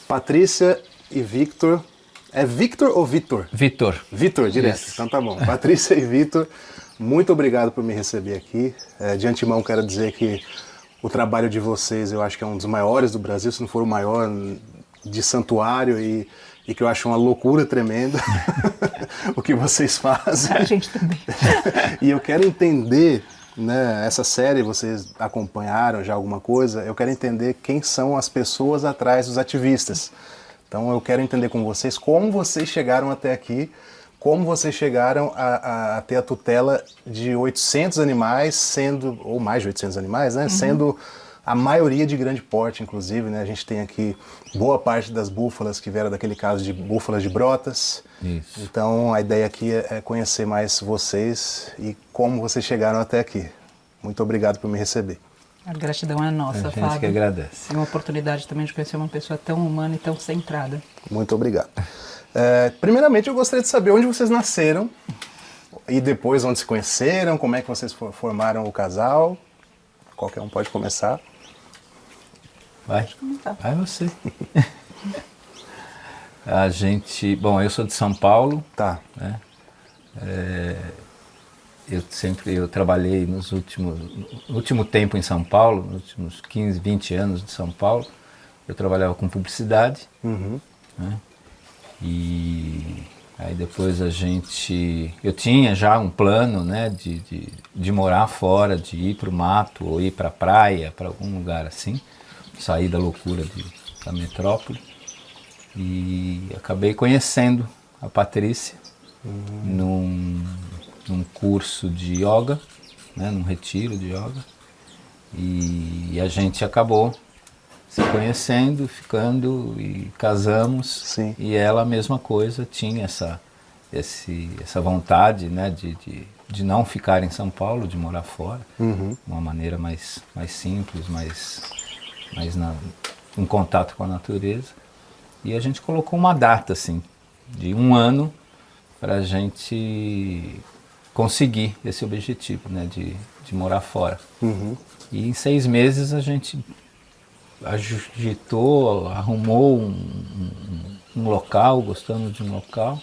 Patrícia e Victor. É Victor ou Vitor? Vitor. Vitor, direto. Isso. Então tá bom. Patrícia e Vitor, muito obrigado por me receber aqui. De antemão quero dizer que o trabalho de vocês eu acho que é um dos maiores do Brasil, se não for o maior de santuário e que eu acho uma loucura tremenda o que vocês fazem. A gente também. E eu quero entender, né, essa série, vocês acompanharam já alguma coisa, eu quero entender quem são as pessoas atrás dos ativistas. Então eu quero entender com vocês como vocês chegaram até aqui, como vocês chegaram a ter a tutela de 800 animais, sendo, ou mais de 800 animais, né, sendo a maioria de grande porte, inclusive, né, a gente tem aqui boa parte das búfalas que vieram daquele caso de búfalas de Brotas. Isso. Então a ideia aqui é conhecer mais vocês e como vocês chegaram até aqui. Muito obrigado por me receber. A gratidão é nossa, A gente Fábio. que agradece. É uma oportunidade também de conhecer uma pessoa tão humana e tão centrada. Muito obrigado. Primeiramente, eu gostaria de saber onde vocês nasceram e depois onde se conheceram, como é que vocês formaram o casal. Qualquer um pode começar. Vai você. A gente, bom, eu sou de São Paulo, Tá. né? Eu trabalhei no último tempo em São Paulo, nos últimos 15, 20 anos de São Paulo. Eu trabalhava com publicidade, né? E aí depois eu tinha já um plano, né, de morar fora, de ir para o mato ou ir para a praia, para algum lugar assim, sair da loucura da metrópole. E acabei conhecendo a Patrícia num curso de yoga, né, num retiro de yoga. E a gente acabou se conhecendo, ficando e casamos. Sim. E ela a mesma coisa, tinha essa vontade, né, de não ficar em São Paulo, de morar fora, de uma maneira mais simples, mais em contato com a natureza. E a gente colocou uma data assim, de 1 ano, para a gente conseguir esse objetivo, né, de morar fora. E em 6 meses a gente agitou, arrumou um local, gostamos de um local,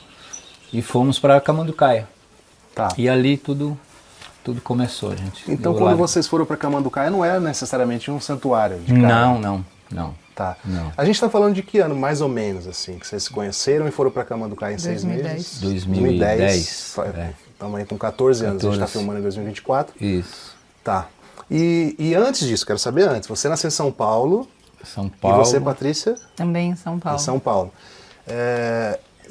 e fomos para Camanducaia. Tá. E ali tudo começou, gente. Então quando vocês foram para Camanducaia não era necessariamente um santuário de carne? Não. Tá. Não. A gente está falando de que ano, mais ou menos, assim, que vocês se conheceram e foram para Camanducaia em 6 meses? 2010. Estamos aí com 14 anos, a gente está 14. filmando em 2024. Isso. Tá. E antes disso, quero saber antes, você nasceu em São Paulo, São Paulo. e você, Patrícia, Também em São Paulo. em São Paulo.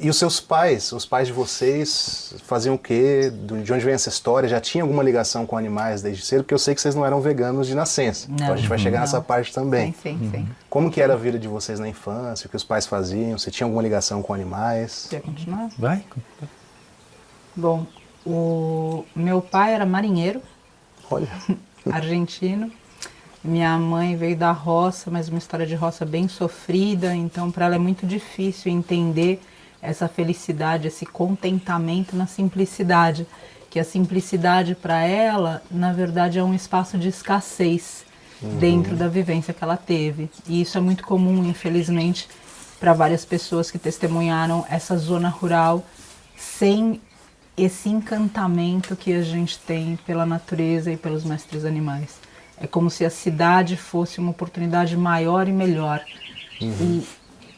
E os seus pais, os pais de vocês, faziam o quê? De onde vem essa história? Já tinha alguma ligação com animais desde cedo? Porque eu sei que vocês não eram veganos de nascença. Não. Então a gente vai chegar nessa parte também. Sim. Como que era a vida de vocês na infância? O que os pais faziam? Se tinha alguma ligação com animais? Quer continuar? Vai. Bom, o meu pai era marinheiro, Olha. argentino. Minha mãe veio da roça, mas uma história de roça bem sofrida, então para ela é muito difícil entender essa felicidade, esse contentamento na simplicidade, que a simplicidade para ela, na verdade, é um espaço de escassez dentro da vivência que ela teve. E isso é muito comum, infelizmente, para várias pessoas que testemunharam essa zona rural sem esse encantamento que a gente tem pela natureza e pelos mestres animais. É como se a cidade fosse uma oportunidade maior e melhor. E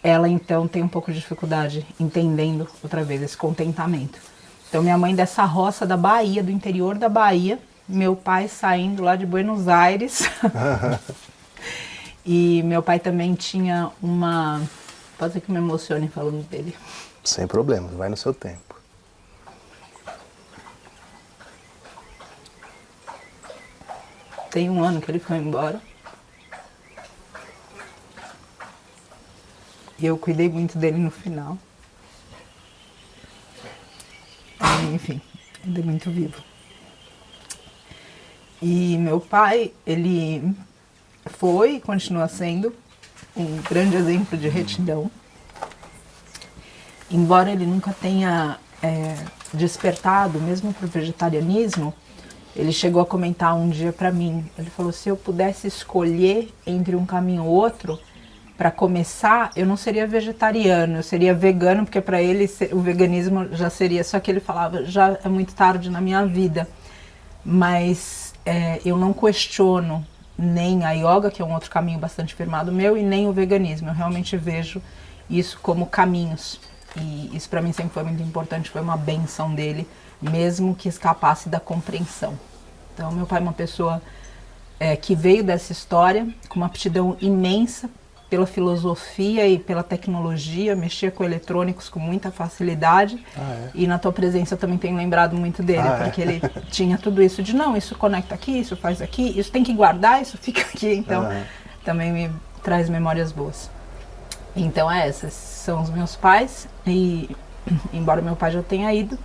ela, então, tem um pouco de dificuldade entendendo, outra vez, esse contentamento. Então, minha mãe dessa roça da Bahia, do interior da Bahia, meu pai saindo lá de Buenos Aires. E meu pai também tinha uma... Pode ser que me emocione falando dele. Sem problema, vai no seu tempo. Tem 1 ano que ele foi embora. E eu cuidei muito dele no final. Enfim, ainda é muito vivo. E meu pai, ele foi e continua sendo um grande exemplo de retidão. Embora ele nunca tenha despertado, mesmo para o vegetarianismo, ele chegou a comentar um dia para mim. Ele falou: se eu pudesse escolher entre um caminho ou outro, para começar, eu não seria vegetariano, eu seria vegano, porque para ele o veganismo já seria, só que ele falava, já é muito tarde na minha vida, mas eu não questiono nem a yoga, que é um outro caminho bastante firmado meu, e nem o veganismo, eu realmente vejo isso como caminhos, e isso para mim sempre foi muito importante, foi uma benção dele, mesmo que escapasse da compreensão. Então meu pai é uma pessoa que veio dessa história, com uma aptidão imensa pela filosofia e pela tecnologia, mexia com eletrônicos com muita facilidade. E na tua presença eu também tenho lembrado muito dele, porque ele tinha tudo isso de não, isso conecta aqui, isso faz aqui, isso tem que guardar, isso fica aqui, então também me traz memórias boas. Então esses são os meus pais, e embora meu pai já tenha ido,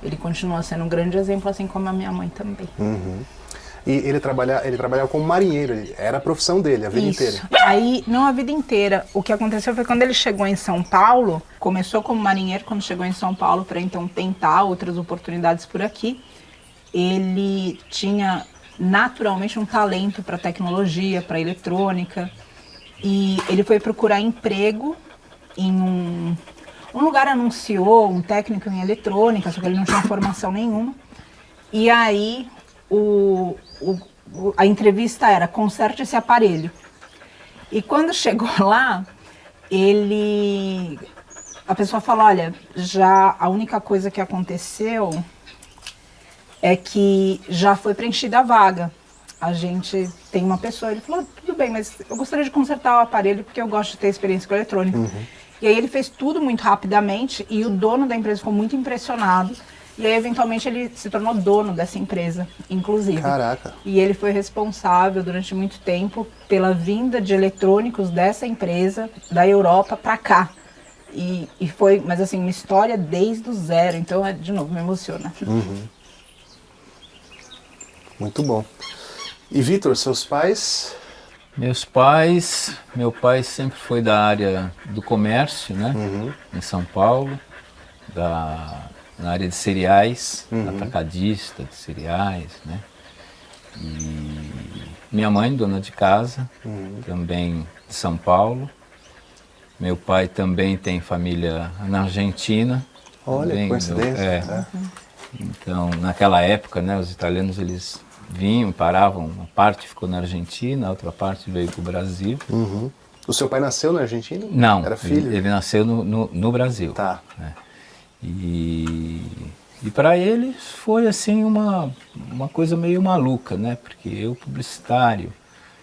ele continua sendo um grande exemplo, assim como a minha mãe também. E ele trabalhava como marinheiro, era a profissão dele, a vida inteira. Aí, não a vida inteira. O que aconteceu foi quando ele chegou em São Paulo, começou como marinheiro, quando chegou em São Paulo para então tentar outras oportunidades por aqui, ele tinha naturalmente um talento para tecnologia, para eletrônica, e ele foi procurar emprego em um lugar, anunciou um técnico em eletrônica, só que ele não tinha formação nenhuma, e aí a entrevista era, conserte esse aparelho. E quando chegou lá, a pessoa falou, olha, já a única coisa que aconteceu é que já foi preenchida a vaga. A gente tem uma pessoa, ele falou, tudo bem, mas eu gostaria de consertar o aparelho porque eu gosto de ter experiência com eletrônica. E aí ele fez tudo muito rapidamente e o dono da empresa ficou muito impressionado. E aí, eventualmente, ele se tornou dono dessa empresa, inclusive. Caraca! E ele foi responsável, durante muito tempo, pela vinda de eletrônicos dessa empresa, da Europa, para cá. E foi, mas assim, uma história desde o zero. Então, de novo, me emociona. Muito bom. E, Vitor, seus pais? Meu pai sempre foi da área do comércio, né? Em São Paulo, na área de cereais, atacadista de cereais, né? E minha mãe, dona de casa, também de São Paulo. Meu pai também tem família na Argentina. Olha, também, coincidência. Então, naquela época, né, os italianos, eles vinham, paravam, uma parte ficou na Argentina, a outra parte veio para o Brasil. O seu pai nasceu na Argentina? Não, era filho? Ele nasceu no Brasil. Tá. E para ele foi assim uma coisa meio maluca, né? Porque eu, publicitário,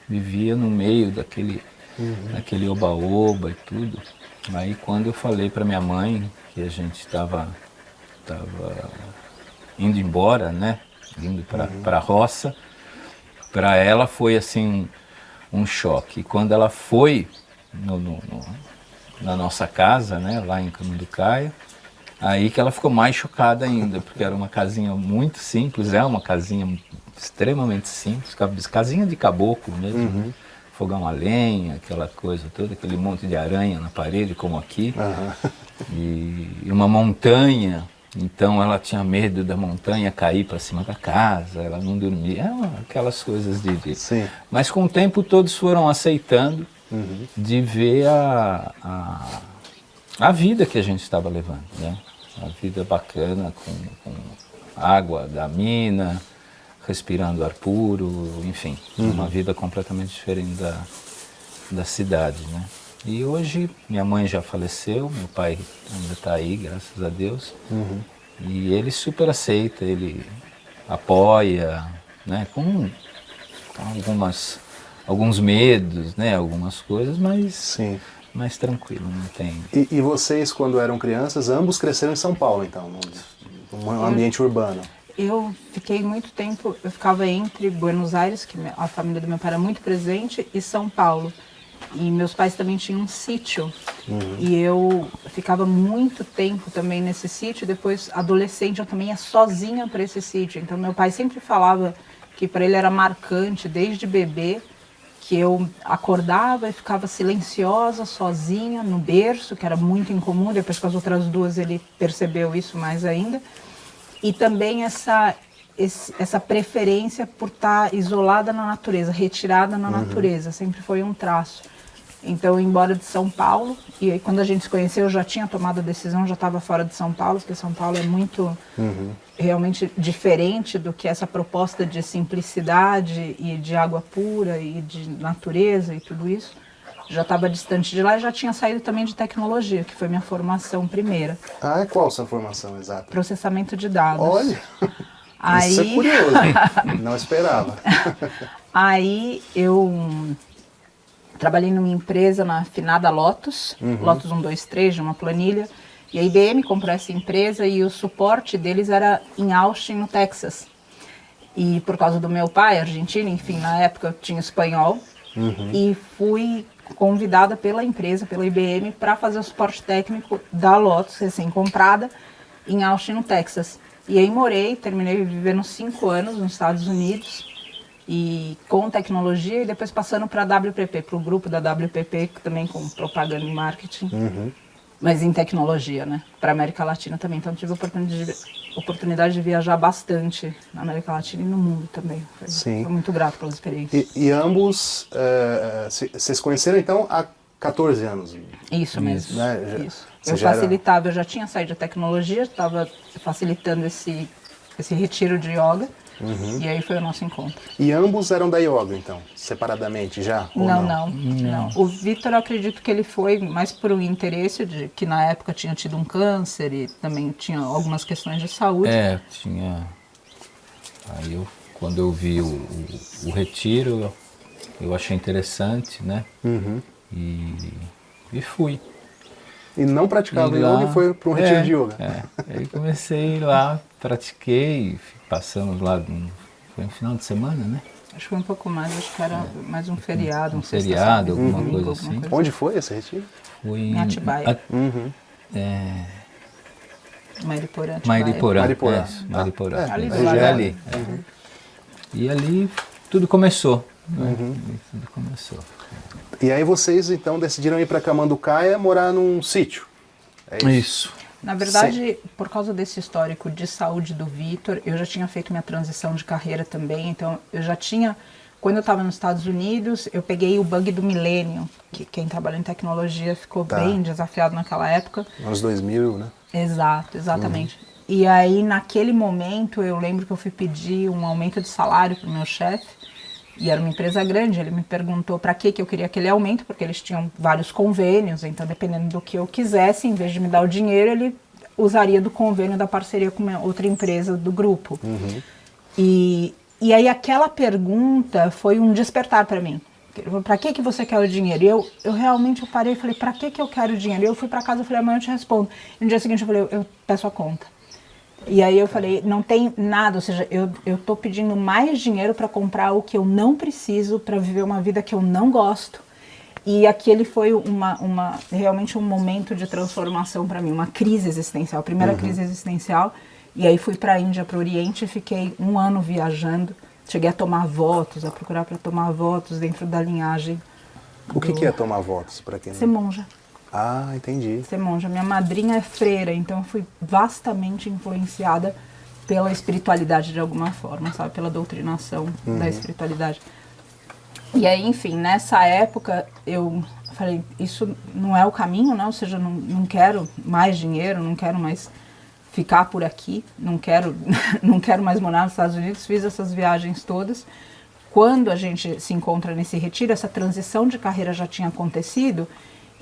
vivia no meio daquele oba-oba e tudo. Aí quando eu falei para minha mãe que a gente estava indo embora, né? Indo para a roça, para ela foi assim um choque. E quando ela foi na nossa casa, né? Lá em Camanducaia, aí que ela ficou mais chocada ainda, porque era uma casinha muito simples, é uma casinha extremamente simples, casinha de caboclo mesmo, fogão a lenha, aquela coisa toda, aquele monte de aranha na parede, como aqui, e uma montanha, então ela tinha medo da montanha cair para cima da casa, ela não dormia, aquelas coisas de... Sim. Mas com o tempo todos foram aceitando de ver a vida que a gente estava levando, né? A vida bacana, com água da mina, respirando ar puro, enfim, uma vida completamente diferente da cidade, né? E hoje minha mãe já faleceu, meu pai ainda está aí, graças a Deus, e ele super aceita, ele apoia, né? Com alguns medos, né? Algumas coisas, mas... Sim. Mais tranquilo, não tem... E vocês, quando eram crianças, ambos cresceram em São Paulo, então, num ambiente urbano? Eu fiquei muito tempo, eu ficava entre Buenos Aires, que a família do meu pai era muito presente, e São Paulo. E meus pais também tinham um sítio. E eu ficava muito tempo também nesse sítio. Depois, adolescente, eu também ia sozinha para esse sítio. Então, meu pai sempre falava que para ele era marcante, desde bebê, que eu acordava e ficava silenciosa, sozinha, no berço, que era muito incomum. Depois, com as outras duas, ele percebeu isso mais ainda. E também essa preferência por estar isolada na natureza, retirada na natureza, sempre foi um traço. Então, eu ia embora de São Paulo, e aí quando a gente se conheceu, eu já tinha tomado a decisão, já estava fora de São Paulo, porque São Paulo é muito realmente diferente do que essa proposta de simplicidade e de água pura e de natureza e tudo isso. Já estava distante de lá e já tinha saído também de tecnologia, que foi minha formação primeira. Ah, qual a sua formação exata? Processamento de dados. Olha, Aí... isso é curioso, não esperava. Aí eu trabalhei numa empresa na finada Lotus, Lotus 123, de uma planilha, e a IBM comprou essa empresa e o suporte deles era em Austin, no Texas. E por causa do meu pai, argentino, enfim, na época eu tinha espanhol, e fui convidada pela empresa, pela IBM, para fazer o suporte técnico da Lotus, recém-comprada, em Austin, no Texas. E aí morei, terminei vivendo 5 anos nos Estados Unidos, e com tecnologia, e depois passando para a WPP, para o grupo da WPP, também com propaganda e marketing, mas em tecnologia, né? Para a América Latina também. Então tive a oportunidade de viajar bastante na América Latina e no mundo também. Foi muito grato pela experiência. E ambos, vocês conheceram então há 14 anos? Isso mesmo. Né? Isso. Eu facilitava, eu já tinha saído da tecnologia, estava facilitando esse retiro de yoga. E aí foi o nosso encontro. E ambos eram da yoga, então, separadamente já? Não. O Vitor, eu acredito que ele foi mais por um interesse de que na época tinha tido um câncer e também tinha algumas questões de saúde. Tinha. Aí quando eu vi o retiro, eu achei interessante, né? E fui. E não praticava yoga e foi para um retiro de yoga? Aí comecei lá, pratiquei, passamos lá, foi um final de semana, né? Acho que foi um pouco mais, acho que era mais um feriado. Um feriado, alguma coisa assim. Onde foi esse retiro? Foi em Atibaia. Mariporã. Mariporã. Ali. E ali tudo começou. Tudo começou. E aí vocês então decidiram ir para Camanducaia morar num sítio? É isso? Na verdade, por causa desse histórico de saúde do Vitor, eu já tinha feito minha transição de carreira também, então eu já tinha, quando eu estava nos Estados Unidos, eu peguei o bug do milênio, que quem trabalha em tecnologia ficou bem desafiado naquela época. Anos 2000, né? Exatamente. E aí, naquele momento, eu lembro que eu fui pedir um aumento de salário para o meu chefe, e era uma empresa grande, ele me perguntou para que eu queria aquele aumento, porque eles tinham vários convênios, então dependendo do que eu quisesse, em vez de me dar o dinheiro, ele usaria do convênio da parceria com uma outra empresa do grupo. E aí aquela pergunta foi um despertar para mim. Para que você quer o dinheiro? E eu realmente parei e falei, para que eu quero o dinheiro? E eu fui para casa e falei, amanhã eu te respondo. E no dia seguinte eu falei, eu peço a conta. E aí eu falei, não tem nada, ou seja, eu tô pedindo mais dinheiro para comprar o que eu não preciso, para viver uma vida que eu não gosto. E aquele foi realmente um momento de transformação para mim, uma crise existencial, a primeira crise existencial. E aí fui para a Índia, para o Oriente, e fiquei 1 ano viajando. Cheguei a tomar votos, a procurar para tomar votos dentro da linhagem. O que é tomar votos para quem? Ser monja. Ah, entendi. Ser monja. Minha madrinha é freira, então eu fui vastamente influenciada pela espiritualidade de alguma forma, sabe? Pela doutrinação da espiritualidade. E aí, enfim, nessa época eu falei, isso não é o caminho, né? Ou seja, não quero mais dinheiro, não quero mais ficar por aqui, não quero mais morar nos Estados Unidos. Fiz essas viagens todas. Quando a gente se encontra nesse retiro, essa transição de carreira já tinha acontecido.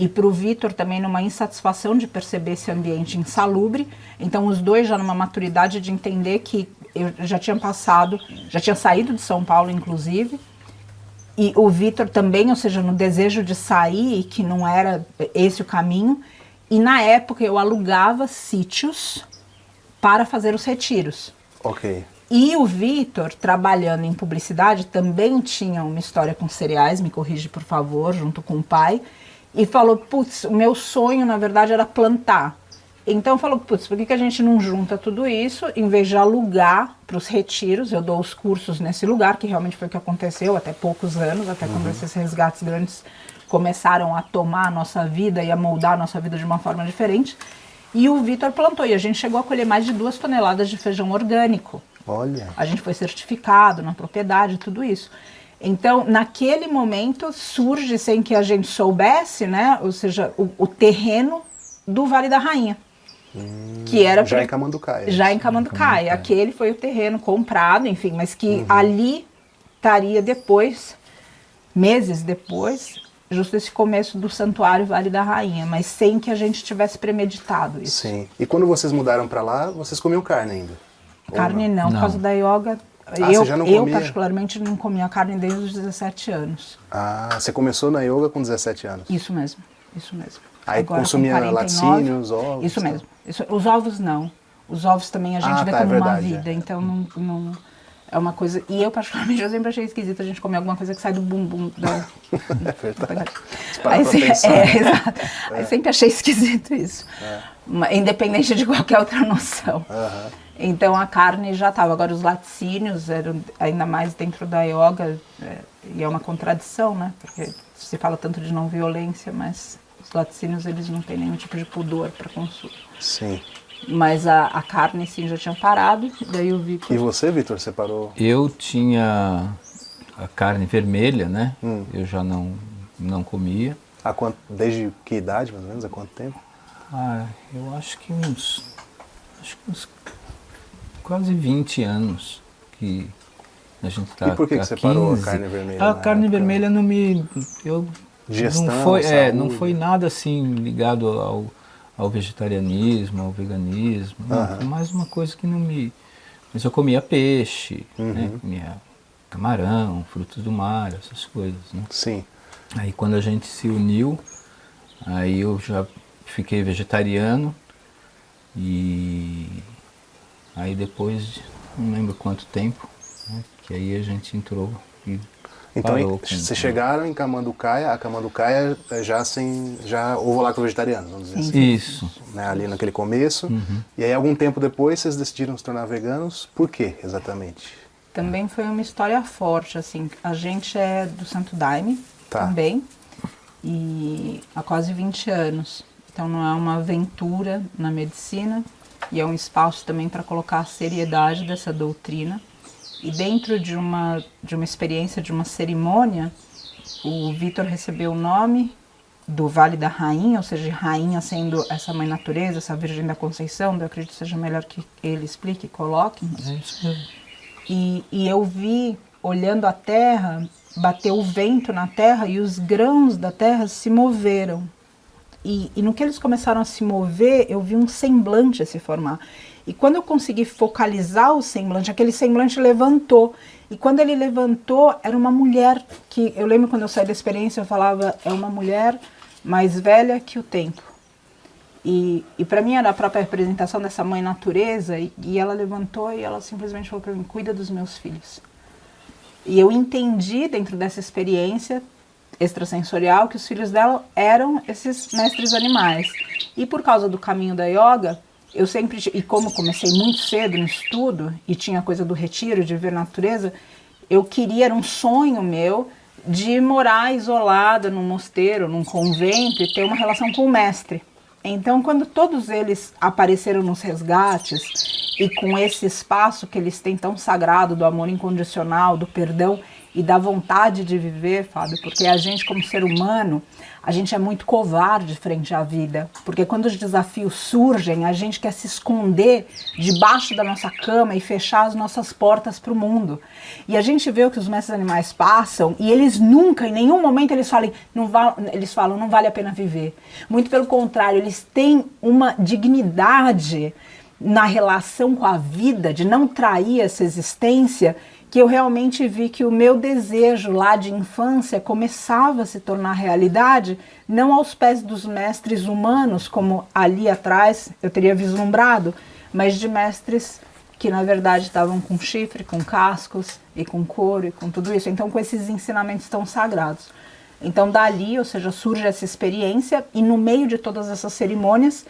E para o Vitor também numa insatisfação de perceber esse ambiente insalubre. Então os dois já numa maturidade de entender que eu já tinha saído de São Paulo inclusive. E o Vitor também, ou seja, no desejo de sair, que não era esse o caminho. E na época eu alugava sítios para fazer os retiros. Ok. E o Vitor, trabalhando em publicidade, também tinha uma história com cereais, me corrige por favor, junto com o pai. E falou, putz, o meu sonho, na verdade, era plantar. Então falou, putz, por que a gente não junta tudo isso, em vez de alugar para os retiros, eu dou os cursos nesse lugar, que realmente foi o que aconteceu até poucos anos, até quando esses resgates grandes começaram a tomar a nossa vida e a moldar a nossa vida de uma forma diferente. E o Vitor plantou, e a gente chegou a colher mais de 2 toneladas de feijão orgânico. Olha. A gente foi certificado na propriedade, tudo isso. Então, naquele momento, surge, sem que a gente soubesse, né? Ou seja, o terreno do Vale da Rainha. Que era já em Camanducaia. Já em Camanducaia. Aquele foi o terreno comprado, enfim, mas que ali estaria depois, meses depois, justo esse começo do Santuário Vale da Rainha, mas sem que a gente tivesse premeditado isso. Sim. E quando vocês mudaram para lá, vocês comiam carne ainda? Carne não, por causa da yoga. Você já não eu comia? particularmente não comia carne desde os 17 anos. Ah, você começou na yoga com 17 anos? Isso mesmo, isso mesmo. Aí Agora, consumia com 49, laticínios, ovos? Isso mesmo. Os ovos não. Os ovos também a gente vê tá, como é uma verdade, vida, então não é uma coisa... E eu particularmente eu sempre achei esquisito a gente comer alguma coisa que sai do bumbum da... É verdade. Aí, exato. É. Aí sempre achei esquisito isso. Independente de qualquer outra noção. Então a carne já estava. Agora os laticínios eram ainda mais dentro da yoga, e é uma contradição, né? Porque se fala tanto de não violência, mas os laticínios eles não têm nenhum tipo de pudor para consumo. Sim. Mas a carne sim já tinha parado, daí o Vitor... E você, Vitor, você parou? Eu tinha a carne vermelha, né? Eu já não comia. Desde que idade, mais ou menos? Há quanto tempo? Eu acho que uns quase 20 anos que a gente está. E por que você parou a carne vermelha? A carne vermelha não me... Digestão, não foi nada assim ligado ao vegetarianismo, ao veganismo. Não, foi mais uma coisa que não me... Mas eu comia peixe, né? Comia camarão, frutos do mar, essas coisas, né? Sim. Aí quando a gente se uniu, aí eu já fiquei vegetariano e aí depois, não lembro quanto tempo, né? Que aí a gente entrou e então parou. vocês chegaram em Camanducaia, a Camanducaia já ovo-lacto-vegetariano, vamos dizer assim. Isso. Né, ali naquele começo. E aí algum tempo depois vocês decidiram se tornar veganos. Por quê, exatamente? Também foi uma história forte, assim. A gente é do Santo Daime também, e há quase 20 anos. Então não é uma aventura na medicina, e é um espaço também para colocar a seriedade dessa doutrina. E dentro de uma experiência, de uma cerimônia, o Vitor recebeu o nome do Vale da Rainha, ou seja, rainha sendo essa mãe natureza, essa Virgem da Conceição, eu acredito que seja melhor que ele explique e coloque. É isso mesmo. E eu vi, olhando a terra, bateu o vento na terra e os grãos da terra se moveram. E no que eles começaram a se mover, eu vi um semblante se formar. E quando eu consegui focalizar o semblante, aquele semblante levantou. E quando ele levantou, era uma mulher que... Eu lembro quando eu saí da experiência, eu falava, é uma mulher mais velha que o tempo. E para mim era a própria representação dessa mãe natureza. E ela levantou e ela simplesmente falou para mim, cuida dos meus filhos. E eu entendi dentro dessa experiência extrasensorial que os filhos dela eram esses mestres animais. E por causa do caminho da yoga, eu sempre, e como comecei muito cedo no estudo e tinha a coisa do retiro, de ver a natureza, eu queria, era um sonho meu, de morar isolada num mosteiro, num convento e ter uma relação com o mestre. Então, quando todos eles apareceram nos resgates e com esse espaço que eles têm tão sagrado do amor incondicional, do perdão e da vontade de viver, Fábio, porque a gente como ser humano, a gente é muito covarde frente à vida, porque quando os desafios surgem, a gente quer se esconder debaixo da nossa cama e fechar as nossas portas para o mundo. E a gente vê o que os mestres animais passam e eles nunca, em nenhum momento, eles falam, não vale a pena viver. Muito pelo contrário, eles têm uma dignidade na relação com a vida, de não trair essa existência, que eu realmente vi que o meu desejo lá de infância começava a se tornar realidade, não aos pés dos mestres humanos, como ali atrás eu teria vislumbrado, mas de mestres que na verdade estavam com chifre, com cascos e com couro e com tudo isso, então com esses ensinamentos tão sagrados. Então dali, ou seja, surge essa experiência e no meio de todas essas cerimônias,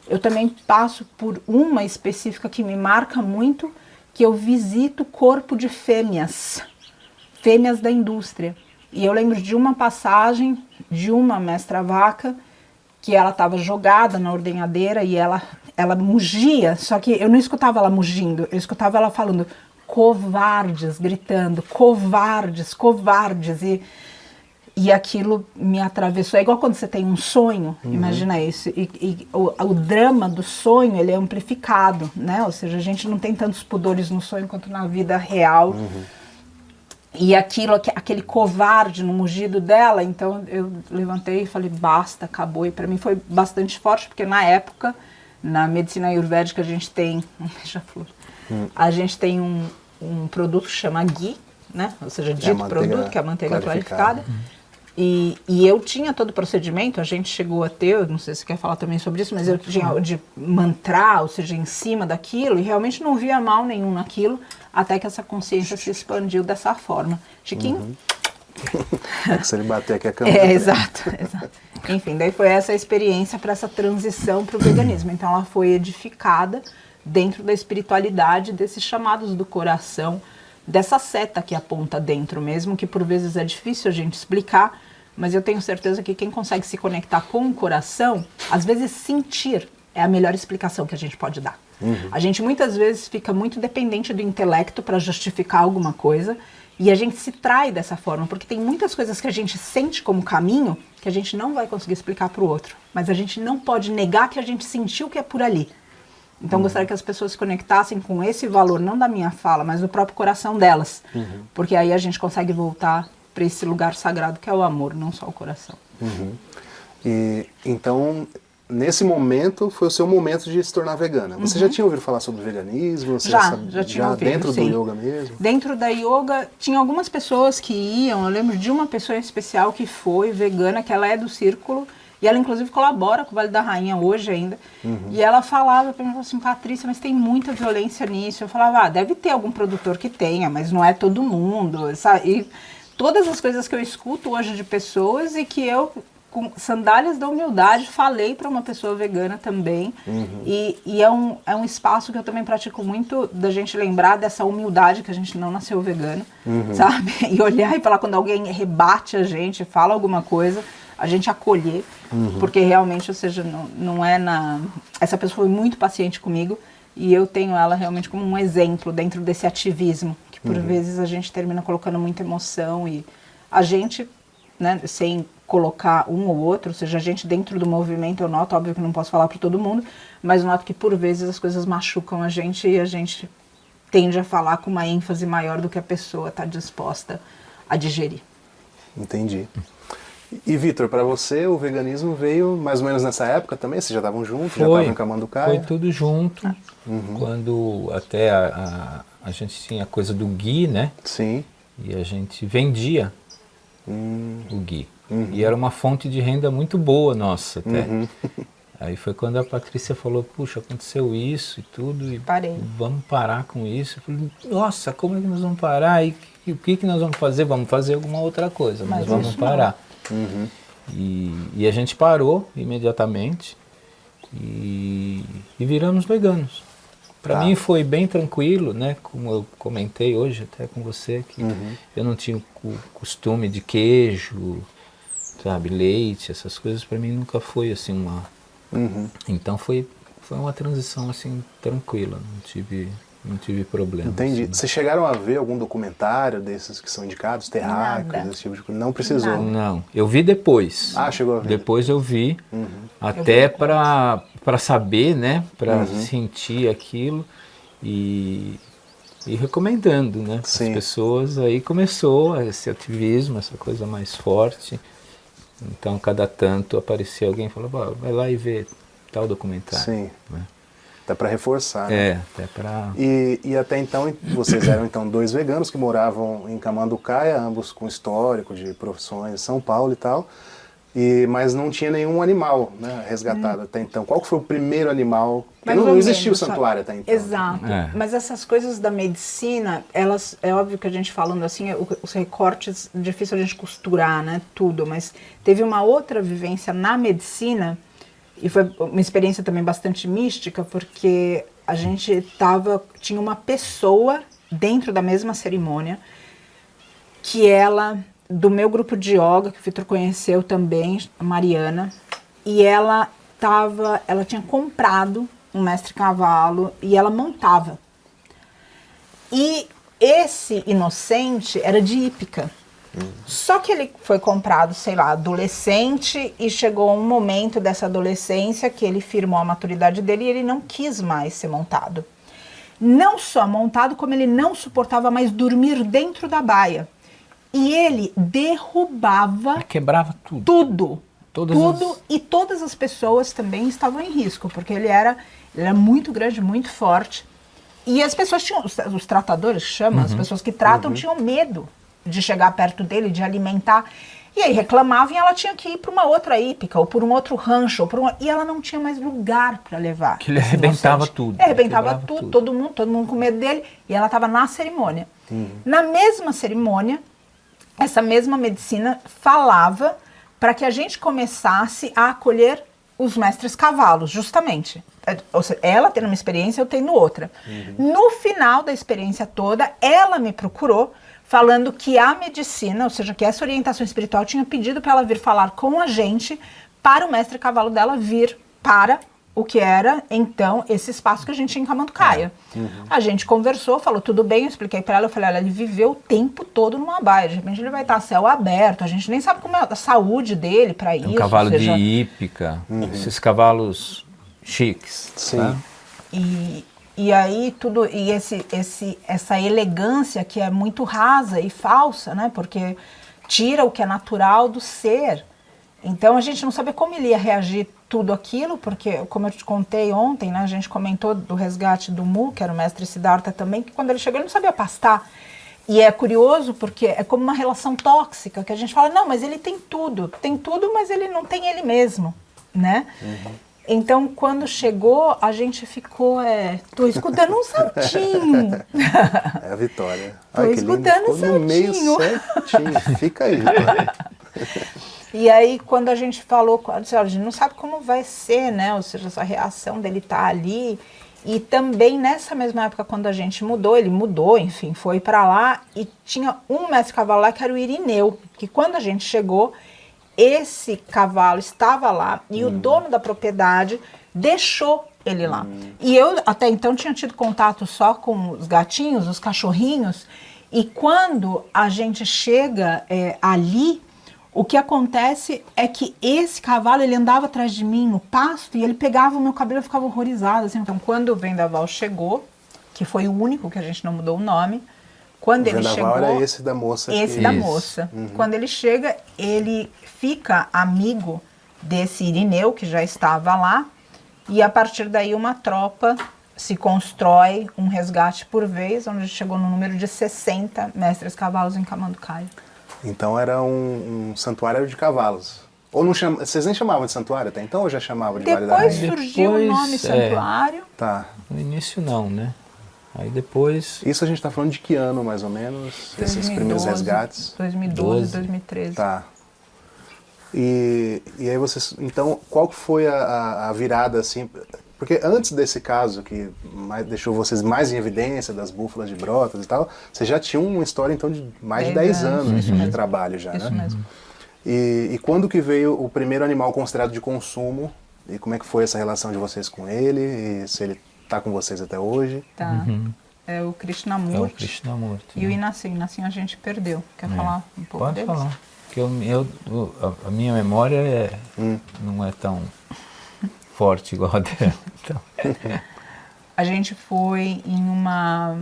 eu também passo por uma específica que me marca muito, que eu visito corpo de fêmeas da indústria. E eu lembro de uma passagem de uma mestra vaca que ela estava jogada na ordenhadeira e ela mugia, só que eu não escutava ela mugindo, eu escutava ela falando, covardes, gritando, covardes, covardes, e aquilo me atravessou. É igual quando você tem um sonho, imagina isso, e o drama do sonho, ele é amplificado, né? Ou seja, a gente não tem tantos pudores no sonho quanto na vida real. E aquele covarde no mugido dela, então eu levantei e falei, basta, acabou. E para mim foi bastante forte, porque na época, na medicina ayurvédica, a gente tem, a gente tem um produto que chama ghee, né? Ou seja, dito produto, que é a manteiga clarificada. E eu tinha todo o procedimento, a gente chegou a ter, eu não sei se você quer falar também sobre isso, mas eu tinha de mantrar, ou seja, em cima daquilo, e realmente não via mal nenhum naquilo, até que essa consciência se expandiu dessa forma. Chiquinho? Se ele bater aqui a câmera. Exato. Enfim, daí foi essa experiência para essa transição para o veganismo. Então ela foi edificada dentro da espiritualidade, desses chamados do coração, dessa seta que aponta dentro mesmo, que por vezes é difícil a gente explicar, mas eu tenho certeza que quem consegue se conectar com o coração, às vezes sentir é a melhor explicação que a gente pode dar. A gente muitas vezes fica muito dependente do intelecto para justificar alguma coisa, e a gente se trai dessa forma, porque tem muitas coisas que a gente sente como caminho que a gente não vai conseguir explicar para o outro, mas a gente não pode negar que a gente sentiu que é por ali. Então, gostaria que as pessoas se conectassem com esse valor, não da minha fala, mas do próprio coração delas. Porque aí a gente consegue voltar para esse lugar sagrado que é o amor, não só o coração. E então, nesse momento, foi o seu momento de se tornar vegana. Você já tinha ouvido falar sobre veganismo? Você já tinha ouvido, dentro sim. do yoga mesmo? Dentro da yoga, tinha algumas pessoas que iam, eu lembro de uma pessoa em especial que foi vegana, que ela é do círculo, e ela, inclusive, colabora com o Vale da Rainha hoje ainda. E ela falava para mim, assim, Patrícia, mas tem muita violência nisso. Eu falava, deve ter algum produtor que tenha, mas não é todo mundo, sabe? E todas as coisas que eu escuto hoje de pessoas e que eu, com sandálias da humildade, falei para uma pessoa vegana também. E é um espaço que eu também pratico muito, da gente lembrar dessa humildade, que a gente não nasceu vegano, sabe? E olhar e falar quando alguém rebate a gente, fala alguma coisa, a gente acolher, porque realmente, ou seja, não é essa pessoa foi muito paciente comigo e eu tenho ela realmente como um exemplo dentro desse ativismo, que por vezes a gente termina colocando muita emoção e a gente, né, sem colocar um ou outro, ou seja, a gente dentro do movimento, eu noto, óbvio que não posso falar para todo mundo, mas noto que por vezes as coisas machucam a gente e a gente tende a falar com uma ênfase maior do que a pessoa está disposta a digerir. Entendi. E, Vitor, para você o veganismo veio mais ou menos nessa época também? Vocês já estavam juntos? Já estavam em Camanducaia? Foi tudo junto, quando até a gente tinha a coisa do ghee, né? Sim. E a gente vendia o ghee. E era uma fonte de renda muito boa nossa até. Aí foi quando a Patrícia falou, puxa, aconteceu isso e tudo, e vamos parar com isso. Eu falei, nossa, como é que nós vamos parar? E o que nós vamos fazer? Vamos fazer alguma outra coisa, mas vamos parar. E a gente parou imediatamente e viramos veganos. Para mim foi bem tranquilo, né? Como eu comentei hoje até com você, que eu não tinha o costume de queijo, sabe, leite, essas coisas. Para mim nunca foi assim uma... Então foi uma transição assim tranquila, não tive problema. Entendi. Assim. Vocês chegaram a ver algum documentários desses que são indicados, terráqueos, esse tipo de coisa? Não precisou? Não, eu vi depois. Ah, chegou a ver. Depois eu vi, até para saber, né, para sentir aquilo e recomendando, né, para as pessoas. Aí começou esse ativismo, essa coisa mais forte. Então, cada tanto aparecia alguém e falava, vai lá e vê tal documentário. Sim. Né? Até para reforçar, né? Até para... E até então, vocês eram então dois veganos que moravam em Camanducaia, ambos com histórico de profissões em São Paulo e tal, mas não tinha nenhum animal, né, resgatado até então. Qual que foi o primeiro animal? Porque não existia o santuário até então. Exato. Mas essas coisas da medicina, elas, é óbvio que a gente falando assim, os recortes, difícil a gente costurar, né, tudo, mas teve uma outra vivência na medicina. E foi uma experiência também bastante mística, porque a gente tinha uma pessoa dentro da mesma cerimônia, que ela, do meu grupo de yoga, que o Vitor conheceu também, a Mariana, e ela tinha comprado um mestre cavalo e ela montava. E esse Inocente era de hípica. Só que ele foi comprado, sei lá, adolescente, e chegou um momento dessa adolescência que ele firmou a maturidade dele e ele não quis mais ser montado. Não só montado, como ele não suportava mais dormir dentro da baia. E ele derrubava Ele quebrava tudo. tudo. Todas tudo as- e todas as pessoas também estavam em risco, porque ele era muito grande, muito forte. E as pessoas tinham, os tratadores que chamam, as pessoas que tratam tinham medo de chegar perto dele, de alimentar. E aí reclamavam e ela tinha que ir para uma outra hípica, ou por um outro rancho, e ela não tinha mais lugar para levar. Que ele esse arrebentava inocente. tudo, Arrebentava quebrava tudo, tudo. todo mundo com medo dele, e ela estava na cerimônia. Na mesma cerimônia, essa mesma medicina falava para que a gente começasse a acolher os mestres cavalos, justamente. Ou seja, ela tendo uma experiência, eu tendo outra. No final da experiência toda, ela me procurou falando que a medicina, ou seja, que essa orientação espiritual tinha pedido para ela vir falar com a gente, para o mestre cavalo dela vir para o que era, então, esse espaço que a gente tinha em Camanducaia. A gente conversou, falou tudo bem, eu expliquei para ela, eu falei, olha, ele viveu o tempo todo numa baia, de repente ele vai estar a céu aberto, a gente nem sabe como é a saúde dele para isso. Um cavalo ou seja, de hípica, esses cavalos chiques. Sim. Tá? E aí tudo, e essa elegância que é muito rasa e falsa, né? Porque tira o que é natural do ser. Então a gente não sabia como ele ia reagir tudo aquilo, porque, como eu te contei ontem, né? A gente comentou do resgate do Mu, que era o mestre Siddhartha também, que quando ele chegou ele não sabia pastar. E é curioso porque é como uma relação tóxica, que a gente fala, não, mas ele tem tudo, mas ele não tem ele mesmo, né? Então, quando chegou, a gente ficou, tô escutando um saltinho. É a Vitória. Tô Ai, que lindo. escutando Ficou no meio certinho. Fica aí, Vitória. E aí, quando a gente falou, a gente não sabe como vai ser, né? Ou seja, essa reação dele tá ali. E também nessa mesma época, quando a gente mudou, ele mudou, enfim, foi para lá e tinha um mestre cavalo lá que era o Irineu, que quando a gente chegou, esse cavalo estava lá e o dono da propriedade deixou ele lá. E eu até então tinha tido contato só com os gatinhos, os cachorrinhos, e quando a gente chega ali, o que acontece é que esse cavalo, ele andava atrás de mim no pasto e ele pegava o meu cabelo e ficava horrorizado. Assim. Então, quando o Vendaval chegou, que foi o único que a gente não mudou o nome, quando O ele vendaval chegou... era esse da moça. Esse que... da Isso. moça. Quando ele chega, ele fica amigo desse Irineu, que já estava lá, e a partir daí uma tropa se constrói, um resgate por vez, onde chegou no número de 60 mestres cavalos em Camanducaia. Então era um santuário de cavalos. Ou não chama... Vocês nem chamavam de santuário até então ou já chamavam de Depois variedade? surgiu o Depois, nome santuário. Tá. No início não, né? Aí depois... Isso a gente tá falando de que ano, mais ou menos? Esses primeiros resgates? 2012, 2013. Tá. E aí vocês... Então, qual que foi a virada, assim... Porque antes desse caso, que deixou vocês mais em evidência, das búfalas de Brotas e tal, vocês já tinham uma história, então, de mais de 10 anos de trabalho já, Isso né? mesmo. E quando que veio o primeiro animal considerado de consumo? E como é que foi essa relação de vocês com ele? E se ele tá com vocês até hoje? Tá. É o É o Krishnamurti Krishnamurti. e o Inácio. Inácio a gente perdeu. Quer falar um pouco Pode deles? falar. Porque a minha memória não é tão forte igual a dela. Então. A gente foi em uma...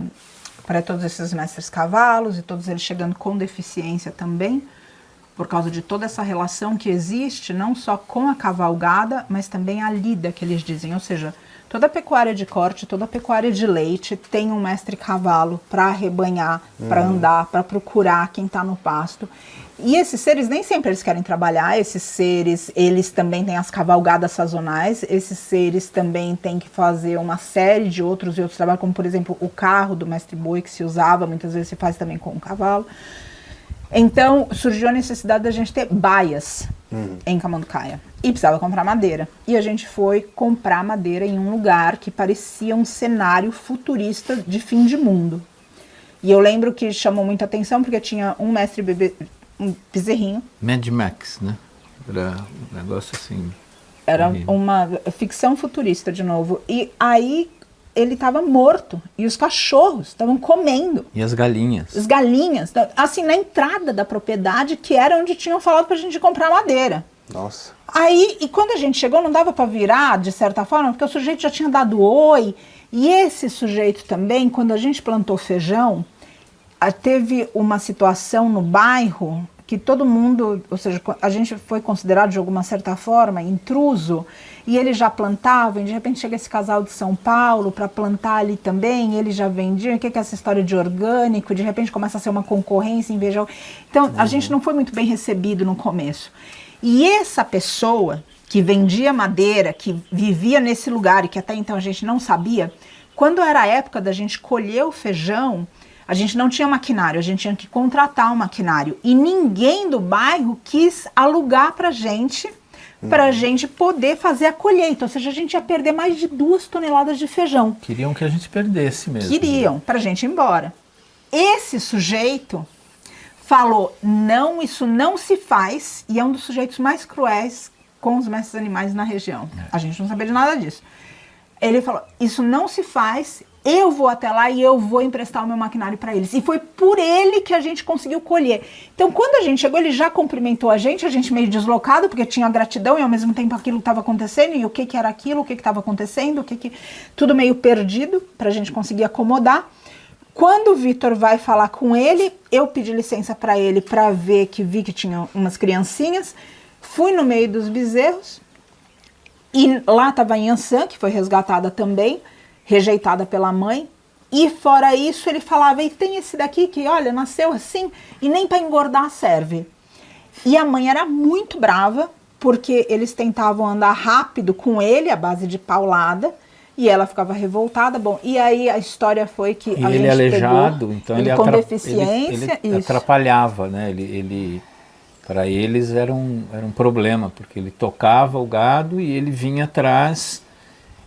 para todos esses mestres cavalos e todos eles chegando com deficiência também, por causa de toda essa relação que existe, não só com a cavalgada, mas também a lida que eles dizem. Ou seja, toda a pecuária de corte, toda a pecuária de leite tem um mestre cavalo para arrebanhar, para andar, para procurar quem está no pasto. E esses seres, nem sempre eles querem trabalhar, esses seres, eles também têm as cavalgadas sazonais, esses seres também têm que fazer uma série de outros trabalhos, como por exemplo o carro do mestre boi, que se usava, muitas vezes se faz também com o cavalo. Então surgiu a necessidade da gente ter baias em Camanducaia e precisava comprar madeira. E a gente foi comprar madeira em um lugar que parecia um cenário futurista de fim de mundo. E eu lembro que chamou muita atenção porque tinha um mestre bebê, um bezerrinho. Mad Max, né? Era um negócio assim. Era horrível. uma ficção futurista de novo. E aí ele estava morto e os cachorros estavam comendo. E as galinhas? As galinhas, assim, na entrada da propriedade, que era onde tinham falado pra gente comprar madeira. Nossa. Aí, e quando a gente chegou, não dava para virar, de certa forma, porque o sujeito já tinha dado oi. E esse sujeito também, quando a gente plantou feijão, teve uma situação no bairro que todo mundo, ou seja, a gente foi considerado de alguma certa forma intruso, e eles já plantavam, e de repente chega esse casal de São Paulo para plantar ali também, eles já vendiam, o que é essa história de orgânico, de repente começa a ser uma concorrência em vez. Então, a gente não foi muito bem recebido no começo. E essa pessoa que vendia madeira, que vivia nesse lugar e que até então a gente não sabia, quando era a época da gente colher o feijão, a gente não tinha maquinário, a gente tinha que contratar um maquinário. E ninguém do bairro quis alugar pra gente poder fazer a colheita. Ou seja, a gente ia perder mais de 2 toneladas de feijão. Queriam que a gente perdesse mesmo. Queriam, pra gente ir embora. Esse sujeito falou, não, isso não se faz, e é um dos sujeitos mais cruéis com os mestres animais na região. A gente não sabia de nada disso. Ele falou, isso não se faz, eu vou até lá e eu vou emprestar o meu maquinário para eles. E foi por ele que a gente conseguiu colher. Então, quando a gente chegou, ele já cumprimentou a gente meio deslocado, porque tinha gratidão e ao mesmo tempo aquilo estava acontecendo, e o que era aquilo, o que estava acontecendo, tudo meio perdido, para a gente conseguir acomodar. Quando o Vitor vai falar com ele, eu pedi licença para ele para ver vi que tinha umas criancinhas, fui no meio dos bezerros, e lá estava a Yansan, que foi resgatada também, rejeitada pela mãe, e fora isso ele falava, e tem esse daqui que, olha, nasceu assim, e nem para engordar serve. E a mãe era muito brava, porque eles tentavam andar rápido com ele, à base de paulada, e ela ficava revoltada. Bom, e aí a história foi que a gente aleijado, pegou, então ele com deficiência, ele atrapalhava, né? Para eles era um problema, porque ele tocava o gado e ele vinha atrás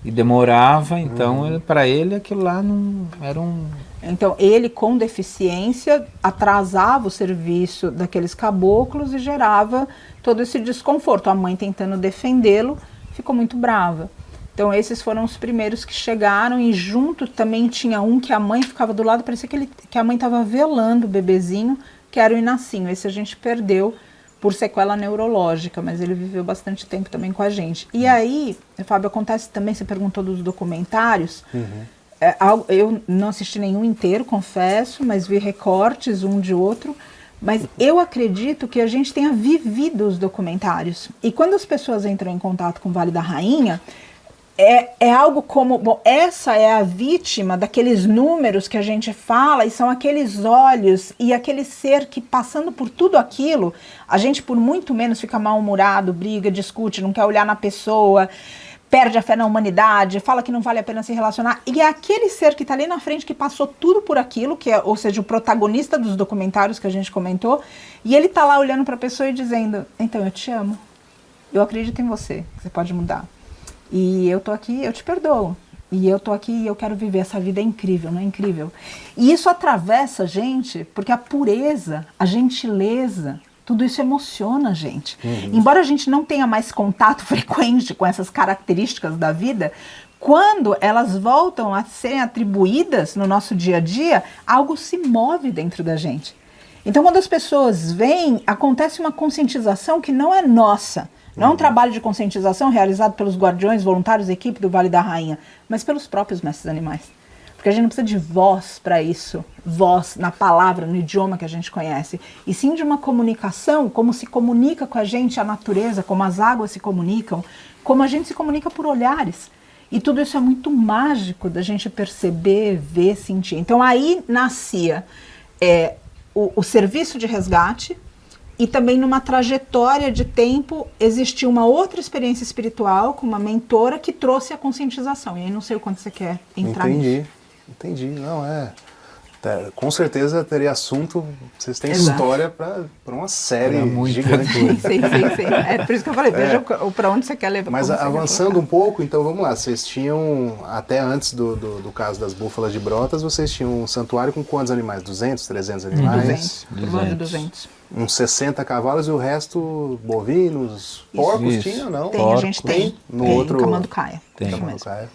e demorava, então para ele aquilo lá não era um... Então ele com deficiência atrasava o serviço daqueles caboclos e gerava todo esse desconforto. A mãe tentando defendê-lo ficou muito brava. Então esses foram os primeiros que chegaram, e junto também tinha um que a mãe ficava do lado, parecia que a mãe estava velando o bebezinho, que era o Inacinho. Esse a gente perdeu por sequela neurológica, mas ele viveu bastante tempo também com a gente. E aí, Fábio, acontece também, você perguntou dos documentários, eu não assisti nenhum inteiro, confesso, mas vi recortes um de outro, mas eu acredito que a gente tenha vivido os documentários. E quando as pessoas entram em contato com o Vale da Rainha, é algo como, bom, essa é a vítima daqueles números que a gente fala, e são aqueles olhos e aquele ser que, passando por tudo aquilo, a gente por muito menos fica mal-humorado, briga, discute, não quer olhar na pessoa, perde a fé na humanidade, fala que não vale a pena se relacionar, e é aquele ser que está ali na frente, que passou tudo por aquilo, que é, ou seja, o protagonista dos documentários que a gente comentou, e ele está lá olhando para a pessoa e dizendo, então eu te amo, eu acredito em você, você pode mudar. E eu tô aqui, eu te perdoo. E eu tô aqui e eu quero viver essa vida, é incrível, não é incrível? E isso atravessa a gente, porque a pureza, a gentileza, tudo isso emociona a gente. Embora a gente não tenha mais contato frequente com essas características da vida, quando elas voltam a serem atribuídas no nosso dia a dia, algo se move dentro da gente. Então, quando as pessoas vêm, acontece uma conscientização que não é nossa. Não é um trabalho de conscientização realizado pelos guardiões voluntários da equipe do Vale da Rainha, mas pelos próprios mestres animais. Porque a gente não precisa de voz para isso, voz na palavra, no idioma que a gente conhece, e sim de uma comunicação, como se comunica com a gente a natureza, como as águas se comunicam, como a gente se comunica por olhares. E tudo isso é muito mágico da gente perceber, ver, sentir. Então aí nascia o serviço de resgate. E também numa trajetória de tempo existiu uma outra experiência espiritual com uma mentora que trouxe a conscientização. E aí não sei o quanto você quer entrar nisso. Entendi. Não, com certeza teria assunto, vocês têm Exato. História para uma série gigante. Sim. É por isso que eu falei, veja para onde você quer levar. Mas avançando um pouco, então vamos lá, vocês tinham, até antes do caso das búfalas de Brotas, vocês tinham um santuário com quantos animais? 200, 300 animais? 200. Uns 60 cavalos e o resto bovinos, porcos tinha ou não? Tem, a gente tem. No outro... Camanducaia. Tem. Camanducaia.